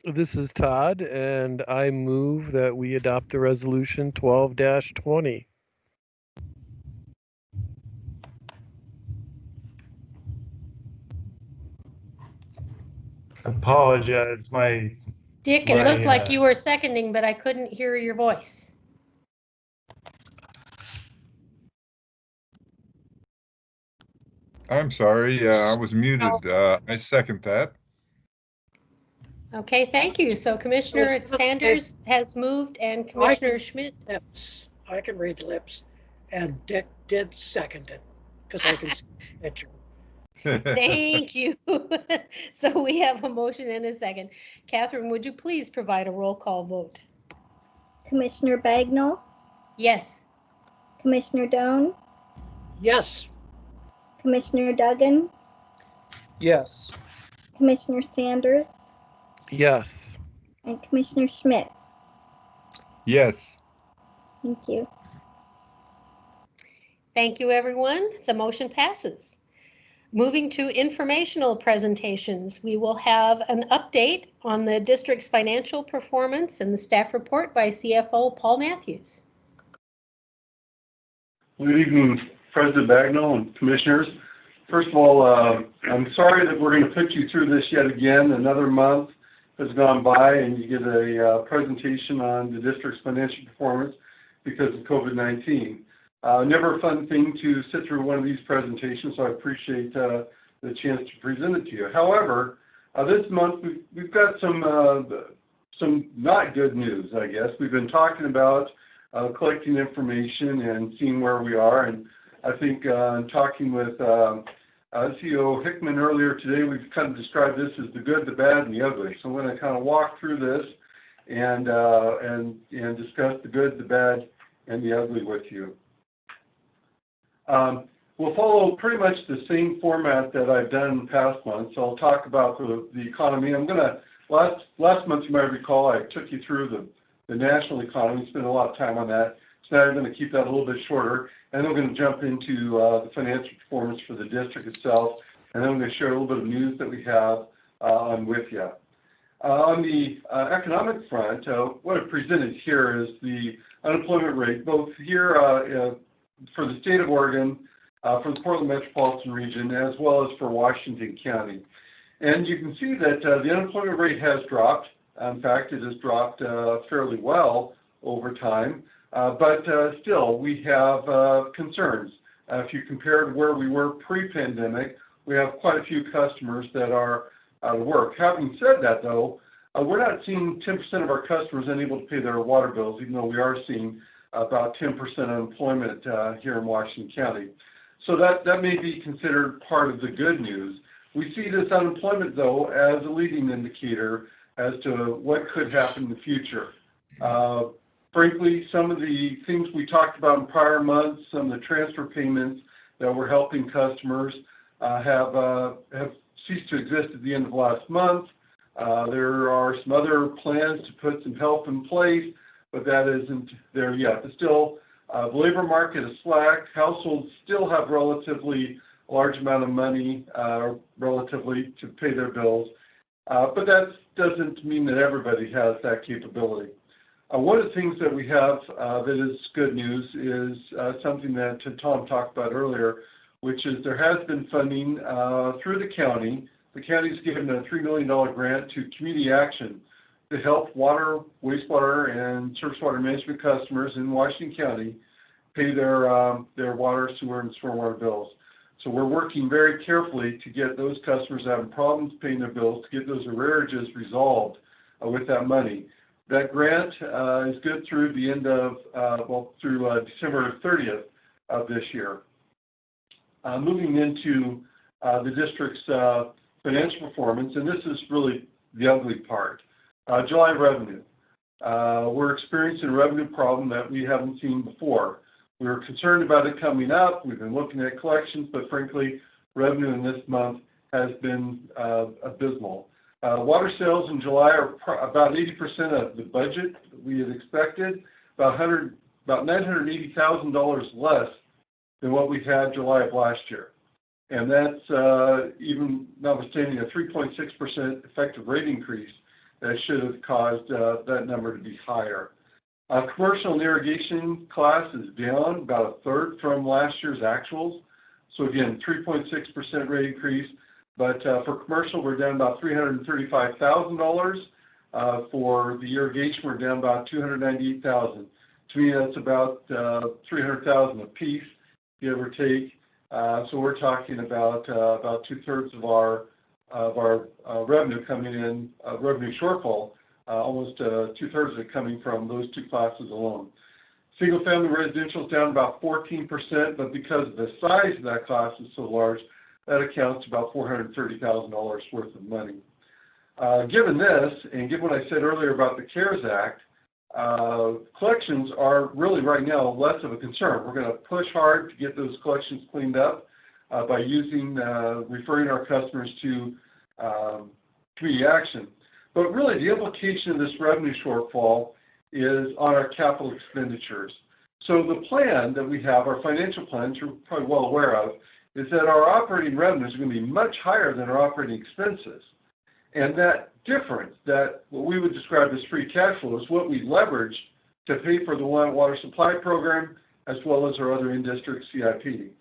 This is Todd, and I move that we adopt the resolution 12-20. I apologize. Dick, it looked like you were seconding, but I couldn't hear your voice. I'm sorry, I was muted. I second that. Okay, thank you. So Commissioner Sanders has moved and Commissioner Schmidt. Lips. I can read lips, and Dick did second it because I can see his picture. Thank you. So we have a motion and a second. Catherine, would you please provide a roll call vote? Commissioner Bagnall, Yes. Commissioner Doan, Yes. Commissioner Duggan, Yes. Commissioner Sanders, Yes. and Commissioner Schmidt. Yes. Thank you. Thank you, everyone. The motion passes. Moving to informational presentations, we will have an update on the district's financial performance and the staff report by CFO Paul Matthews. Good evening, President Bagnall and commissioners. First of all, I'm sorry that we're going to put you through this yet again. Another month has gone by and you get a presentation on the district's financial performance because of COVID-19. Never a fun thing to sit through one of these presentations, so I appreciate the chance to present it to you. However, this month we've got some not good news, I guess. We've been talking about collecting information and seeing where we are, and I think talking with CEO Hickman earlier today, we've kind of described this as the good, the bad, and the ugly. So I'm going to kind of walk through this and discuss the good, the bad, and the ugly with you. We'll follow pretty much the same format that I've done in past months. So I'll talk about the economy. I'm going to, last month you might recall, I took you through the national economy, spent a lot of time on that. So now I'm going to keep that a little bit shorter, and then we're going to jump into the financial performance for the district itself, and then I'm going to share a little bit of news that we have on WIFIA. On the economic front, what I've presented here is the unemployment rate, both here for the state of Oregon, for the Portland metropolitan region, as well as for Washington County. And you can see that the unemployment rate has dropped. In fact, it has dropped fairly well over time, but still we have concerns. If you compare to where we were pre-pandemic, we have quite a few customers that are out of work. Having said that, though, we're not seeing 10% of our customers unable to pay their water bills, even though we are seeing about 10% unemployment here in Washington County. So that may be considered part of the good news. We see this unemployment, though, as a leading indicator as to what could happen in the future. Frankly, some of the things we talked about in prior months, some of the transfer payments that were helping customers have ceased to exist at the end of last month. There are some other plans to put some help in place, but that isn't there yet. But still, the labor market is slack. Households still have relatively large amount of money relatively to pay their bills, but that doesn't mean that everybody has that capability. One of the things that we have that is good news is something that Tom talked about earlier, which is there has been funding through the county. The county's given a $3 million grant to Community Action to help water, wastewater, and surface water management customers in Washington County pay their water, sewer, and stormwater bills. So we're working very carefully to get those customers having problems paying their bills, to get those arrearages resolved with that money. That grant is good through the end of, through December 30th of this year. Moving into the district's financial performance, and this is really the ugly part. July revenue. We're experiencing a revenue problem that we haven't seen before. We were concerned about it coming up. We've been looking at collections, but frankly, revenue in this month has been abysmal. Water sales in July are about 80% of the budget that we had expected, about $980,000 less than what we had July of last year. And that's even notwithstanding a 3.6% effective rate increase that should have caused that number to be higher. Commercial and irrigation class is down about a third from last year's actuals. So again, 3.6% rate increase. But for commercial, we're down about $335,000. For the irrigation, we're down about $298,000. To me, that's about $300,000 a piece, give or take. So we're talking about 2/3 of our revenue coming in, revenue shortfall, almost 2/3 of it coming from those two classes alone. Single-family residential is down about 14%, but because the size of that class is so large, that accounts to about $430,000 worth of money. Given this, and given what I said earlier about the CARES Act, collections are really right now less of a concern. We're going to push hard to get those collections cleaned up by referring our customers to Community Action. But really, the implication of this revenue shortfall is on our capital expenditures. So the plan that we have, our financial plans, you're probably well aware of, is that our operating revenues are going to be much higher than our operating expenses. And that difference, that what we would describe as free cash flow, is what we leverage to pay for the water supply program as well as our other in-district CIP.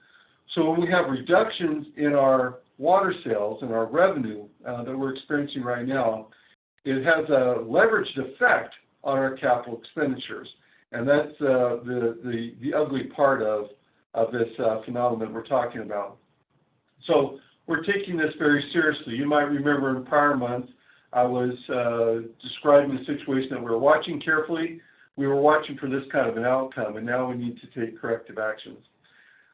So when we have reductions in our water sales and our revenue that we're experiencing right now, it has a leveraged effect on our capital expenditures. And that's the ugly part of this phenomenon we're talking about. So we're taking this very seriously. You might remember in prior months, I was describing a situation that we're watching carefully. We were watching for this kind of an outcome, and now we need to take corrective actions.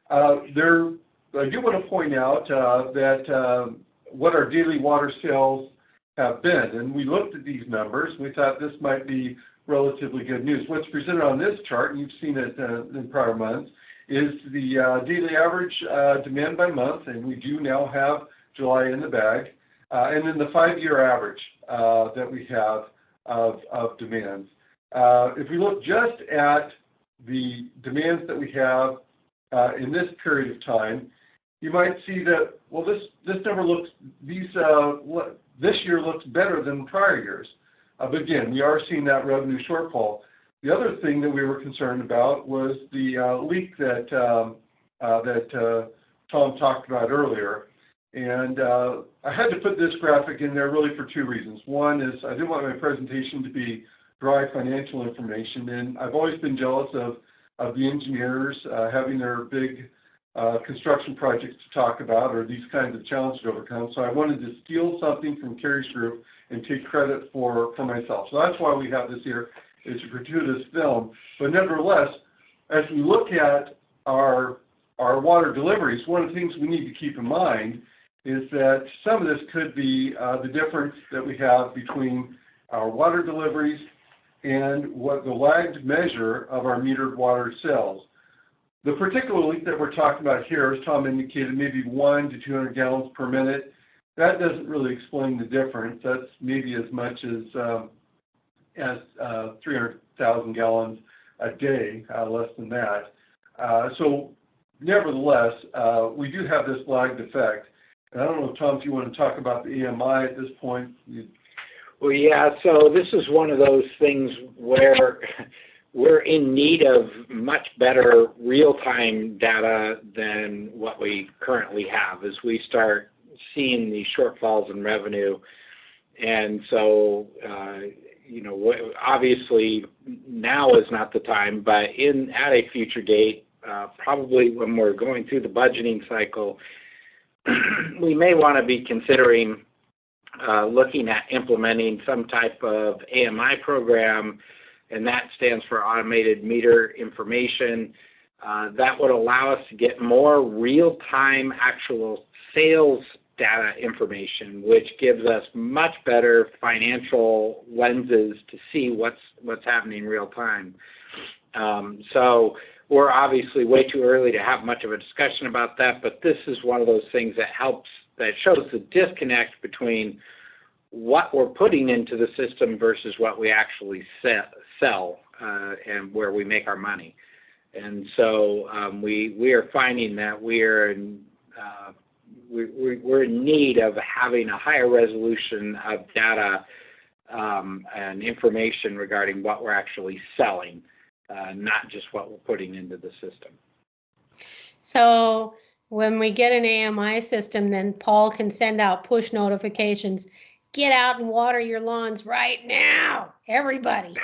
I do want to point out that what our daily water sales have been, and we looked at these numbers, and we thought this might be relatively good news. What's presented on this chart, and you've seen it in prior months, is the daily average demand by month, and we do now have July in the bag, and then the 5-year average that we have of demands. If we look just at the demands that we have in this period of time, you might see that, well, this number looks, this year looks better than prior years. But again, we are seeing that revenue shortfall. The other thing that we were concerned about was the leak that Tom talked about earlier. And I had to put this graphic in there really for 2 reasons. One is I didn't want my presentation to be dry financial information, and I've always been jealous of the engineers having their big construction projects to talk about, or these kinds of challenges to overcome. So I wanted to steal something from Carrie's group and take credit for myself. So that's why we have this here. It's a gratuitous film. But nevertheless, as we look at our water deliveries, one of the things we need to keep in mind is that some of this could be the difference that we have between our water deliveries and what the lagged measure of our metered water sales. The particular leak that we're talking about here, as Tom indicated, maybe 1 to 200 gallons per minute. That doesn't really explain the difference. That's maybe as much as 300,000 gallons a day, less than that. So nevertheless, we do have this lagged effect. And I don't know, Tom, if you want to talk about the AMI at this point. Well, yeah, so this is one of those things where we're in need of much better real-time data than what we currently have as we start seeing these shortfalls in revenue. And so, obviously now is not the time, but at a future date, probably when we're going through the budgeting cycle, we may want to be considering looking at implementing some type of AMI program, and that stands for Automated Meter Information. That would allow us to get more real-time actual sales data information, which gives us much better financial lenses to see what's happening real time. So we're obviously way too early to have much of a discussion about that, but this is one of those things that shows the disconnect between what we're putting into the system versus what we actually sell and where we make our money. And so we are finding that we're in need of having a higher resolution of data and information regarding what we're actually selling, not just what we're putting into the system. So when we get an AMI system, then Paul can send out push notifications. Get out and water your lawns right now, everybody.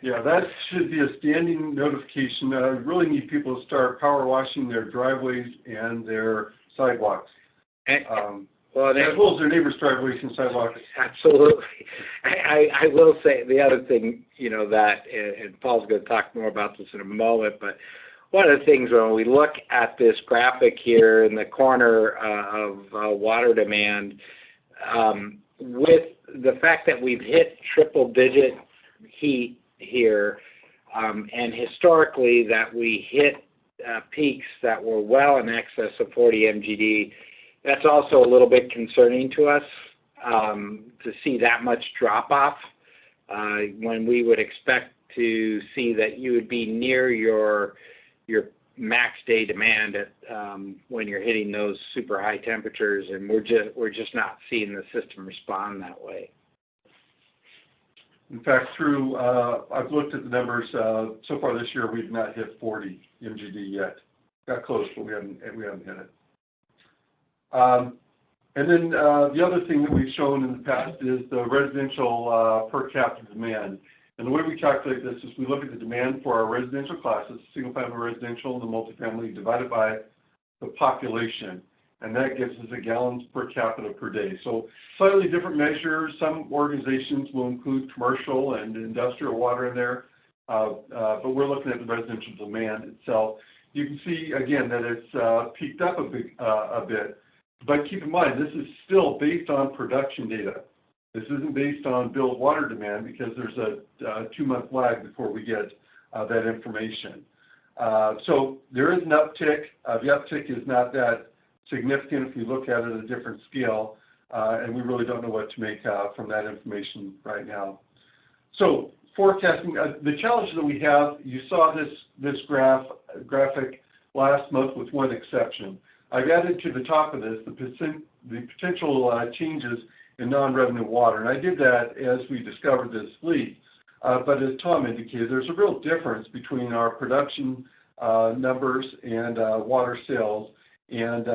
Yeah, that should be a standing notification. I really need people to start power washing their driveways and their sidewalks. As well as their neighbors' driveways and sidewalks. Absolutely. I will say the other thing, that, and Paul's going to talk more about this in a moment, but one of the things when we look at this graphic here in the corner of water demand, with the fact that we've hit triple-digit heat here, and historically that we hit peaks that were well in excess of 40 MGD, that's also a little bit concerning to us to see that much drop-off when we would expect to see that you would be near your max day demand at when you're hitting those super high temperatures, and we're just not seeing the system respond that way. In fact, I've looked at the numbers so far this year. We've not hit 40 MGD yet. Got close, but we haven't hit it. And then the other thing that we've shown in the past is the residential per capita demand. And the way we calculate this is we look at the demand for our residential classes, single-family residential and the multifamily, divided by the population. And that gives us a gallons per capita per day. So slightly different measures. Some organizations will include commercial and industrial water in there, but we're looking at the residential demand itself. You can see, again, that it's peaked up a bit. But keep in mind, this is still based on production data. This isn't based on billed water demand because there's a 2-month lag before we get that information. So there is an uptick. The uptick is not that significant if we look at it at a different scale, and we really don't know what to make from that information right now. So forecasting, the challenge that we have, you saw this graphic last month with one exception. I've added to the top of this the potential changes in non-revenue water, and I did that as we discovered this leak. But as Tom indicated, there's a real difference between our production numbers and water sales. And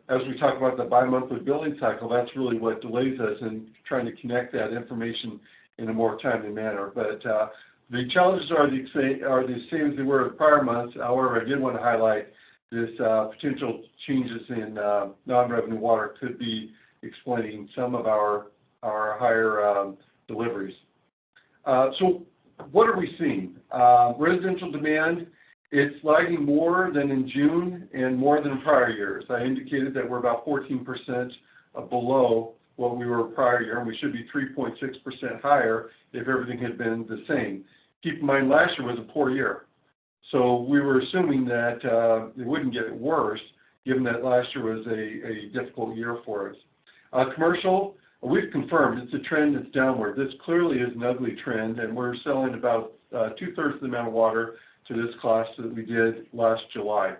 as we talk about the bi-monthly billing cycle, that's really what delays us in trying to connect that information in a more timely manner. But the challenges are the same as they were in prior months. However, I did want to highlight this potential changes in non-revenue water could be explaining some of our higher deliveries. So what are we seeing? Residential demand, it's lagging more than in June and more than prior years. I indicated that we're about 14% below what we were prior year, and we should be 3.6% higher if everything had been the same. Keep in mind, last year was a poor year. So we were assuming that it wouldn't get worse, given that last year was a difficult year for us. Commercial, we've confirmed it's a trend that's downward. This clearly is an ugly trend, and we're selling about 2/3 of the amount of water to this class that we did last July.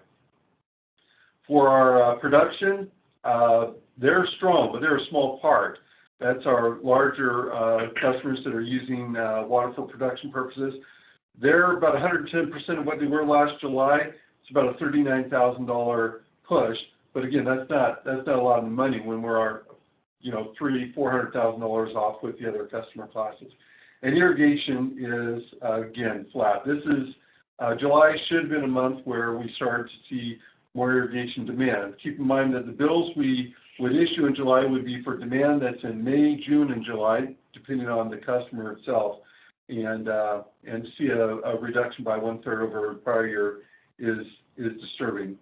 For our production, they're strong, but they're a small part. That's our larger customers that are using water for production purposes. They're about 110% of what they were last July. It's about a $39,000 push, but again, that's not a lot of money when we're $300,000-$400,000 off with the other customer classes. And irrigation is again flat. This is July should have been a month where we started to see more irrigation demand. Keep in mind that the bills we would issue in July would be for demand that's in May, June, and July, depending on the customer itself. And to see a reduction by 1/3 over prior year is disturbing.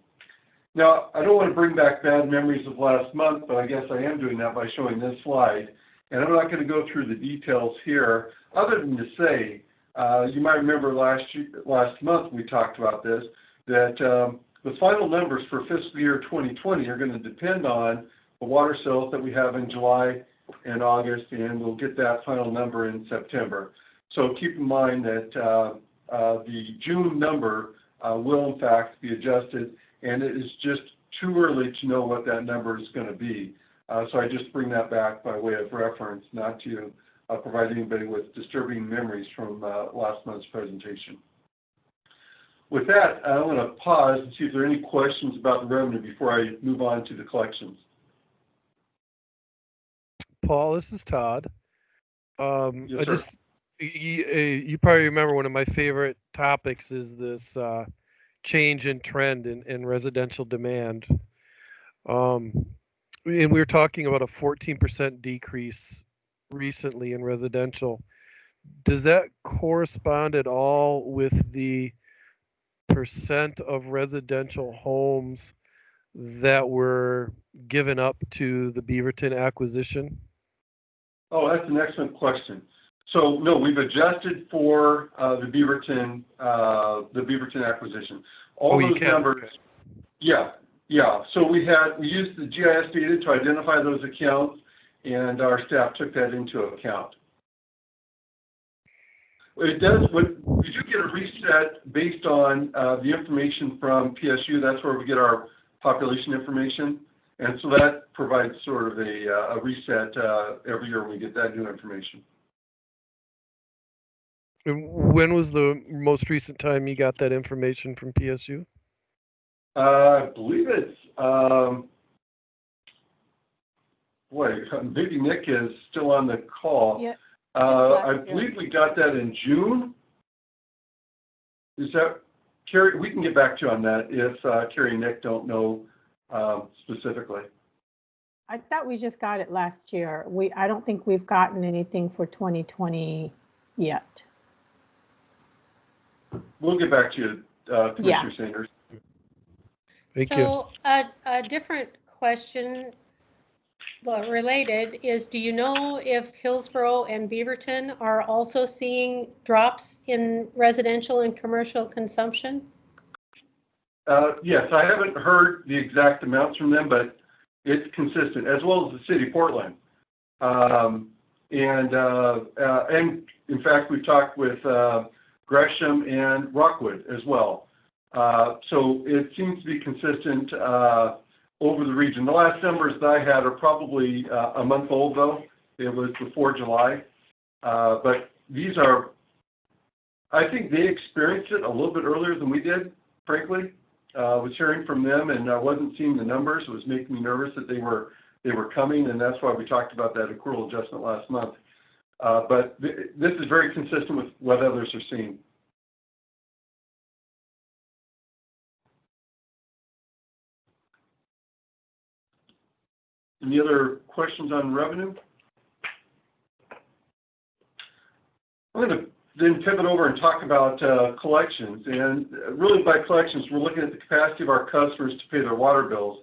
Now, I don't want to bring back bad memories of last month, but I guess I am doing that by showing this slide. And I'm not going to go through the details here, other than to say, you might remember last month we talked about this, that the final numbers for fiscal year 2020 are going to depend on the water sales that we have in July and August, and we'll get that final number in September. So keep in mind that the June number will in fact be adjusted, and it is just too early to know what that number is going to be. So I just bring that back by way of reference, not to provide anybody with disturbing memories from last month's presentation. With that, I want to pause and see if there are any questions about the revenue before I move on to the collections. Paul, this is Todd. Yes, You probably remember one of my favorite topics is this change in trend in residential demand. And we were talking about a 14% decrease recently in residential. Does that correspond at all with the percent of residential homes that were given up to the Beaverton acquisition? Oh, that's an excellent question. So no, we've adjusted for the Beaverton acquisition. All those numbers. Okay. Yeah. So we used the GIS data to identify those accounts, and our staff took that into account. It does. We do get a reset based on the information from PSU. That's where we get our population information, and so that provides sort of a reset every year when we get that new information. And when was the most recent time you got that information from PSU? I believe it's maybe Nick is still on the call. Yeah. I believe we got that in June. Is that, Carrie? We can get back to you on that if Carrie and Nick don't know specifically. I thought we just got it last year. I don't think we've gotten anything for 2020 yet. We'll get back to you, Commissioner Sanders. Thank you. So a different question, but related, is do you know if Hillsborough and Beaverton are also seeing drops in residential and commercial consumption? Yes, I haven't heard the exact amounts from them, but it's consistent, as well as the city of Portland. And in fact, we've talked with Gresham and Rockwood as well. So it seems to be consistent over the region. The last numbers that I had are probably a month old, though. It was before July. But these are, I think they experienced it a little bit earlier than we did, frankly. I was hearing from them, and I wasn't seeing the numbers. It was making me nervous that they were coming, and that's why we talked about that accrual adjustment last month. But this is very consistent with what others are seeing. Any other questions on revenue? I'm going to then pivot over and talk about collections. And really by collections, we're looking at the capacity of our customers to pay their water bills.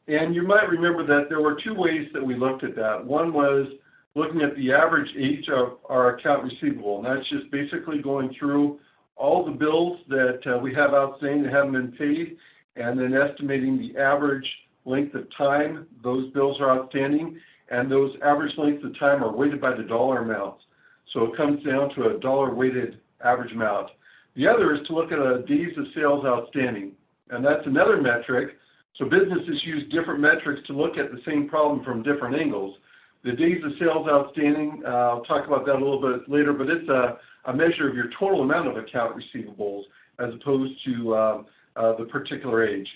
And you might remember that there were two ways that we looked at that. One was looking at the average age of our account receivable. And that's just basically going through all the bills that we have outstanding that haven't been paid, and then estimating the average length of time those bills are outstanding. And those average lengths of time are weighted by the dollar amounts. So it comes down to a dollar-weighted average amount. The other is to look at days of sales outstanding, and that's another metric. So businesses use different metrics to look at the same problem from different angles. The days of sales outstanding, I'll talk about that a little bit later, but it's a measure of your total amount of account receivables as opposed to the particular age.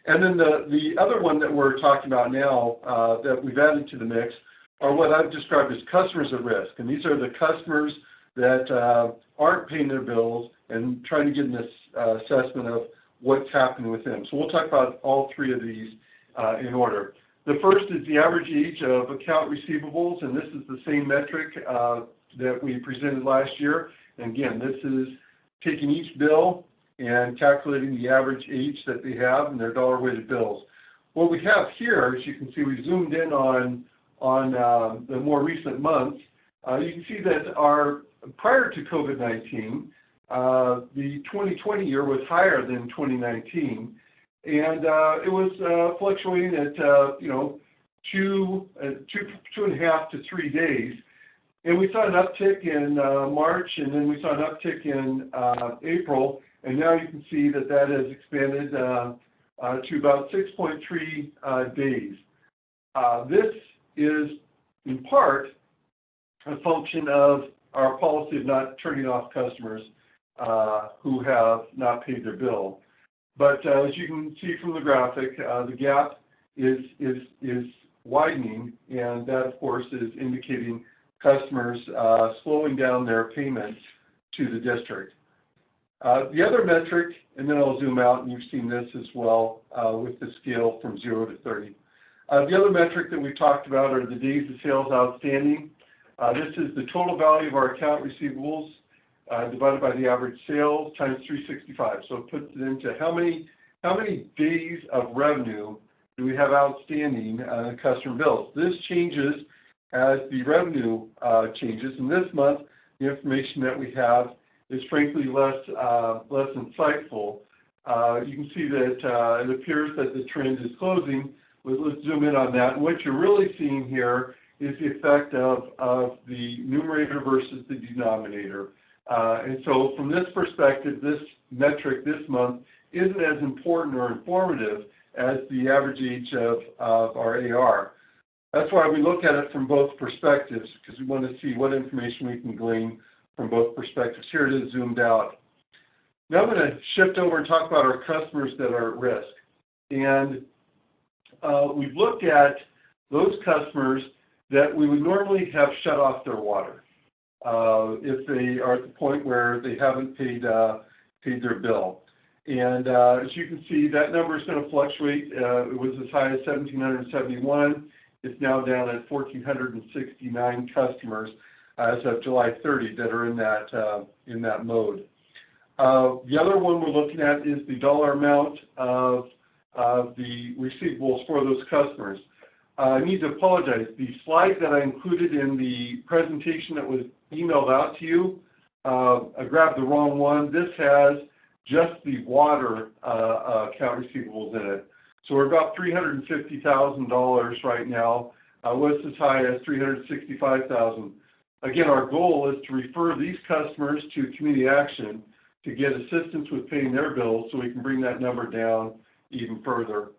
And then the other one that we're talking about now that we've added to the mix are what I've described as customers at risk. And these are the customers that aren't paying their bills and trying to get an assessment of what's happening with them. So we'll talk about all three of these in order. The first is the average age of account receivables, and this is the same metric that we presented last year. And again, this is taking each bill and calculating the average age that they have and their dollar-weighted bills. What we have here, as you can see, we zoomed in on the more recent months. You can see that prior to COVID-19, the 2020 year was higher than 2019, and it was fluctuating at 2.5 to 3 days. And we saw an uptick in March, and then we saw an uptick in April, and now you can see that that has expanded to about 6.3 days. This is in part a function of our policy of not turning off customers who have not paid their bill. But as you can see from the graphic, the gap is widening, and that, of course, is indicating customers slowing down their payments to the district. The other metric, and then I'll zoom out, and you've seen this as well with the scale from 0 to 30. The other metric that we talked about are the days of sales outstanding. This is the total value of our account receivables divided by the average sales times 365. So it puts it into how many days of revenue do we have outstanding on customer bills. This changes as the revenue changes. And this month, the information that we have is frankly less insightful. You can see that it appears that the trend is closing. Let's zoom in on that. And what you're really seeing here is the effect of the numerator versus the denominator. And so from this perspective, this metric this month isn't as important or informative as the average age of our AR. That's why we look at it from both perspectives, because we want to see what information we can glean from both perspectives. Here it is zoomed out. Now I'm going to shift over and talk about our customers that are at risk. And we've looked at those customers that we would normally have shut off their water if they are at the point where they haven't paid their bill. And as you can see, that number is going to fluctuate. It was as high as 1,771. It's now down at 1,469 customers as of July 30 that are in that mode. The other one we're looking at is the dollar amount of the receivables for those customers. I need to apologize. The slide that I included in the presentation that was emailed out to you, I grabbed the wrong one. This has just the water account receivables in it. So we're about $350,000 right now. Was as high as $365,000. Again, our goal is to refer these customers to community action to get assistance with paying their bills so we can bring that number down even further.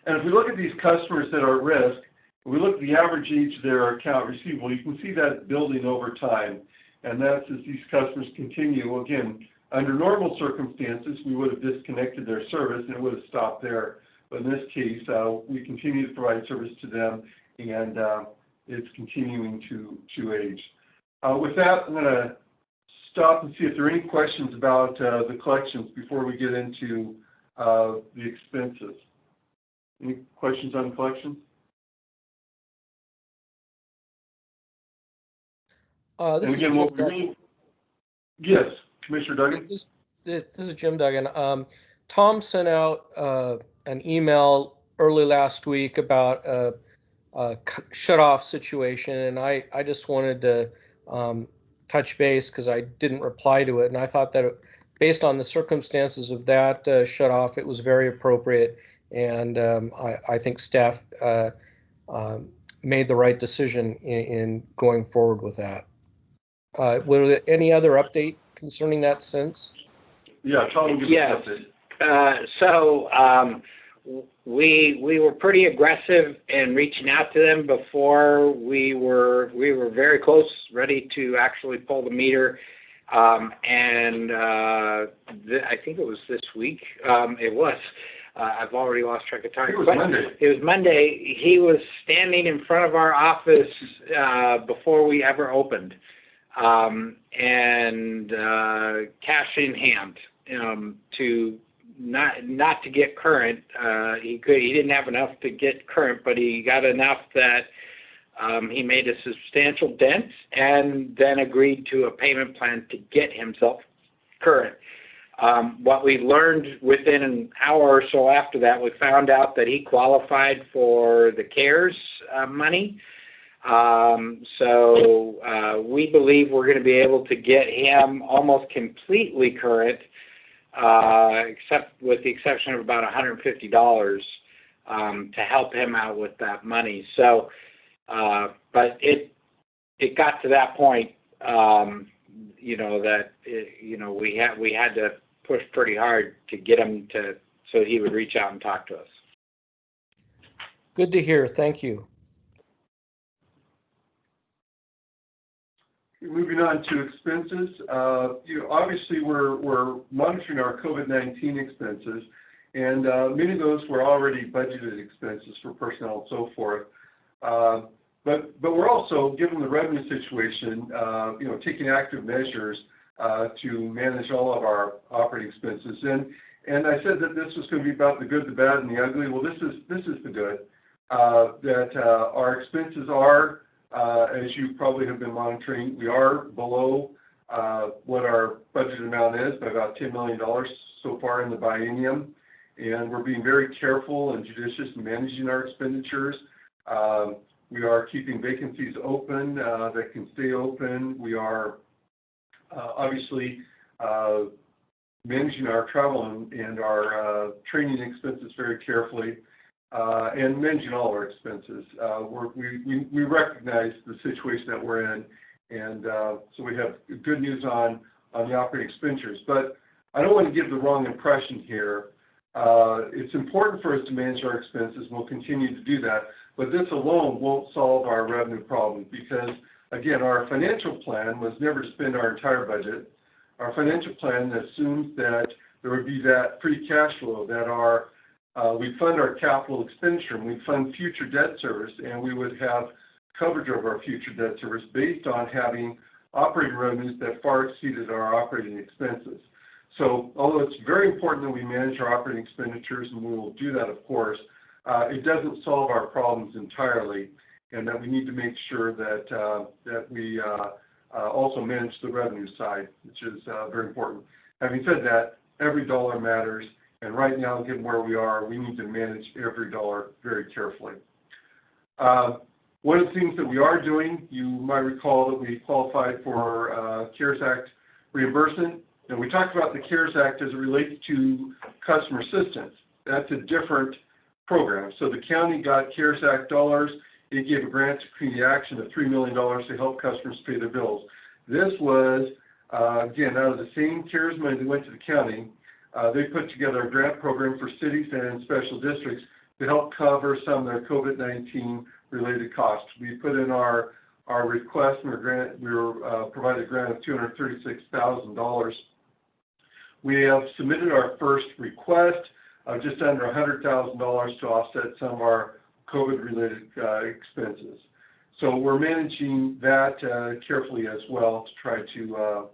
And if we look at these customers that are at risk, if we look at the average age of their account receivable, you can see that building over time. And that's as these customers continue. Again, under normal circumstances, we would have disconnected their service and it would have stopped there. But in this case, we continue to provide service to them, and it's continuing to age. With that, I'm going to stop and see if there are any questions about the collections before we get into the expenses. Any questions on collections? This and again, is Jim yes, Commissioner Duggan. This is Jim Duggan. Tom sent out an email early last week about a shut-off situation, and I just wanted to touch base because I didn't reply to it, and I thought that based on the circumstances of that shut-off, it was very appropriate, and I think staff made the right decision in going forward with that. Were there any other update concerning that since? Yeah, Tom, yes. So we were pretty aggressive in reaching out to them before we were very close, ready to actually pull the meter. And I think it was this week. It was. I've already lost track of time. It was Monday. It was Monday. He was standing in front of our office before we ever opened, and cash in hand to not to get current. He didn't have enough to get current, but he got enough that he made a substantial dent, and then agreed to a payment plan to get himself current. What we learned within an hour or so after that, we found out that he qualified for the CARES money. So we believe we're going to be able to get him almost completely current, except with the exception of about $150 to help him out with that money. So, but it got to that point, that we had to push pretty hard to get him so he would reach out and talk to us. Good to hear. Thank you. Moving on to expenses, obviously we're monitoring our COVID-19 expenses, and many of those were already budgeted expenses for personnel and so forth. But we're also, given the revenue situation, taking active measures to manage all of our operating expenses. And I said that this was going to be about the good, the bad, and the ugly. Well, this is the good. That our expenses are, as you probably have been monitoring, we are below what our budget amount is by about $10 million so far in the biennium. And we're being very careful and judicious in managing our expenditures. We are keeping vacancies open that can stay open. We are obviously managing our travel and our training expenses very carefully, and managing all our expenses. We recognize the situation that we're in, And so we have good news on the operating expenditures. But I don't want to give the wrong impression here. It's important for us to manage our expenses, and we'll continue to do that. But this alone won't solve our revenue problem because, again, our financial plan was never to spend our entire budget. Our financial plan assumes that there would be that free cash flow, that we fund our capital expenditure, and we fund future debt service, and we would have coverage of our future debt service based on having operating revenues that far exceeded our operating expenses. So although it's very important that we manage our operating expenditures, and we will do that, of course, it doesn't solve our problems entirely, and that we need to make sure that we also manage the revenue side, which is very important. Having said that, every dollar matters, and right now, given where we are, we need to manage every dollar very carefully. One of the things that we are doing, you might recall that we qualified for CARES Act reimbursement. And we talked about the CARES Act as it relates to customer assistance. That's a different program. So the county got CARES Act dollars. It gave a grant to Community Action of $3 million to help customers pay their bills. This was, again, out of the same CARES money that went to the county. They put together a grant program for cities and special districts to help cover some of their COVID-19 related costs. We put in our request and our grant. We were provided a grant of $236,000. We have submitted our first request of just under $100,000 to offset some of our COVID-related expenses. So we're managing that carefully as well to try to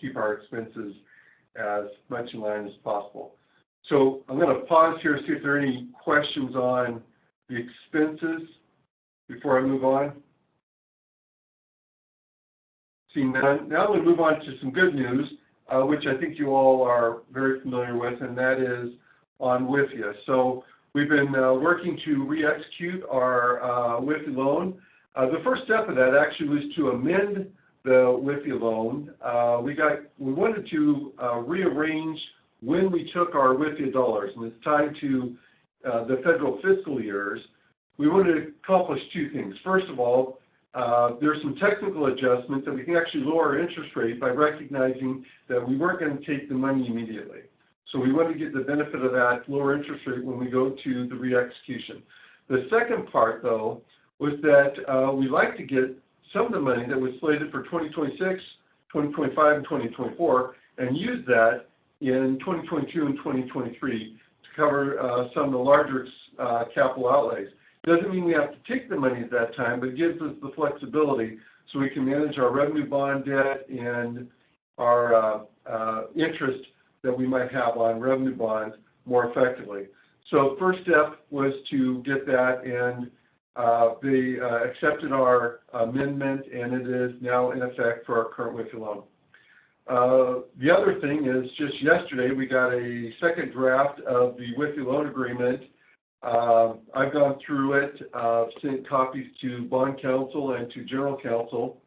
keep our expenses as much in line as possible. So I'm going to pause here to see if there are any questions on the expenses before I move on. Seeing none. Now I'm going to move on to some good news, which I think you all are very familiar with, and that is on WIFIA. So we've been working to re-execute our WIFIA loan. The first step of that actually was to amend the WIFIA loan. We wanted to rearrange when we took our WIFIA dollars, and it's tied to the federal fiscal years. We wanted to accomplish two things. First of all, there's some technical adjustments that we can actually lower our interest rate by recognizing that we weren't going to take the money immediately. So we want to get the benefit of that lower interest rate when we go to the re-execution. The second part, though, was that we'd like to get some of the money that was slated for 2026, 2025, and 2024 and use that in 2022 and 2023 to cover some of the larger capital outlays. Doesn't mean we have to take the money at that time, but it gives us the flexibility so we can manage our revenue bond debt and our interest that we might have on revenue bonds more effectively. So first step was to get that, and they accepted our amendment, and it is now in effect for our current WIFIA loan. The other thing is just yesterday we got a second draft of the WIFIA loan agreement. I've gone through it, sent copies to bond counsel and to general counsel,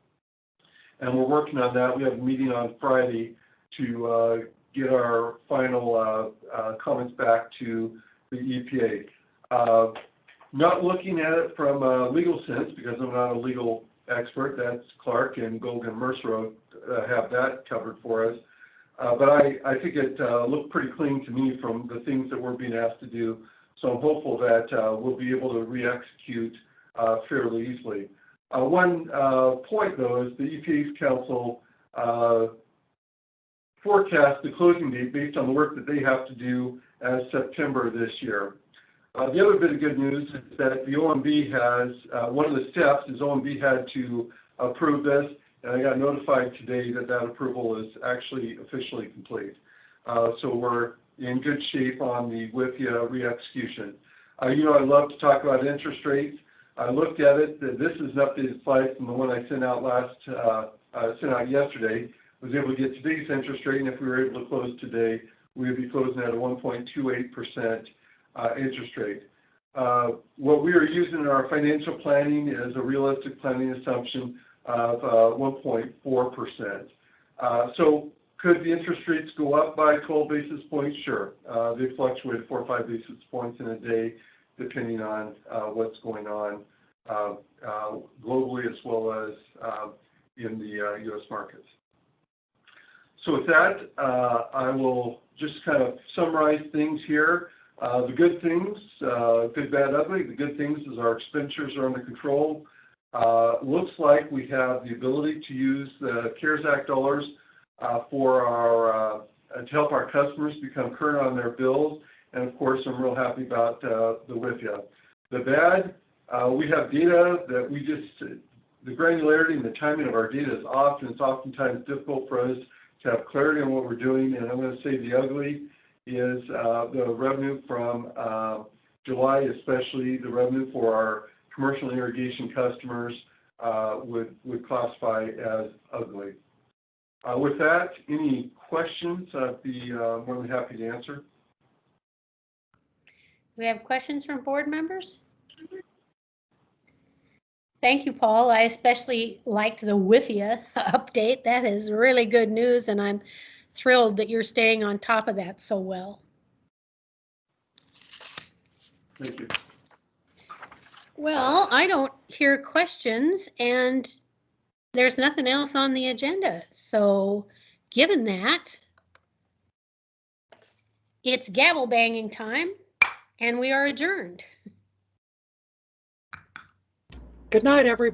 and we're working on that. We have a meeting on Friday to get our final comments back to the EPA. Not looking at it from a legal sense because I'm not a legal expert. That's Clark and Golden Mercer have that covered for us. But I think it looked pretty clean to me from the things that we're being asked to do. So I'm hopeful that we'll be able to re-execute fairly easily. One point, though, is the EPA's counsel forecast the closing date based on the work that they have to do as September this year. The other bit of good news is that the OMB has, one of the steps is OMB had to approve this, and I got notified today that that approval is actually officially complete. So we're in good shape on the WIFIA re-execution. You know, I love to talk about interest rates. I looked at it. This is an updated slide from the one I sent out yesterday. I was able to get today's interest rate, and if we were able to close today, we would be closing at a 1.28% interest rate. What we are using in our financial planning is a realistic planning assumption of 1.4%. So could the interest rates go up by 12 basis points? Sure. They fluctuate 4 or 5 basis points in a day, depending on what's going on globally as well as in the U.S. markets. So with that, I will just kind of summarize things here. The good things, good, bad, ugly. The good things is our expenditures are under control. Looks like we have the ability to use the CARES Act dollars for our to help our customers become current on their bills. And of course, I'm real happy about the WIFIA. The bad, we have data that we just, the granularity and the timing of our data is off, and it's oftentimes difficult for us to have clarity on what we're doing. And I'm going to say the ugly is the revenue from July, especially the revenue for our commercial irrigation customers would classify as ugly. With that, any questions? I'd be more than happy to answer. We have questions from board members? Thank you, Paul. I especially liked the WIFIA update. That is really good news, and I'm thrilled that you're staying on top of that so well. Thank you. Well, I don't hear questions, and there's nothing else on the agenda. So given that, it's gavel banging time, and we are adjourned. Good night, everybody.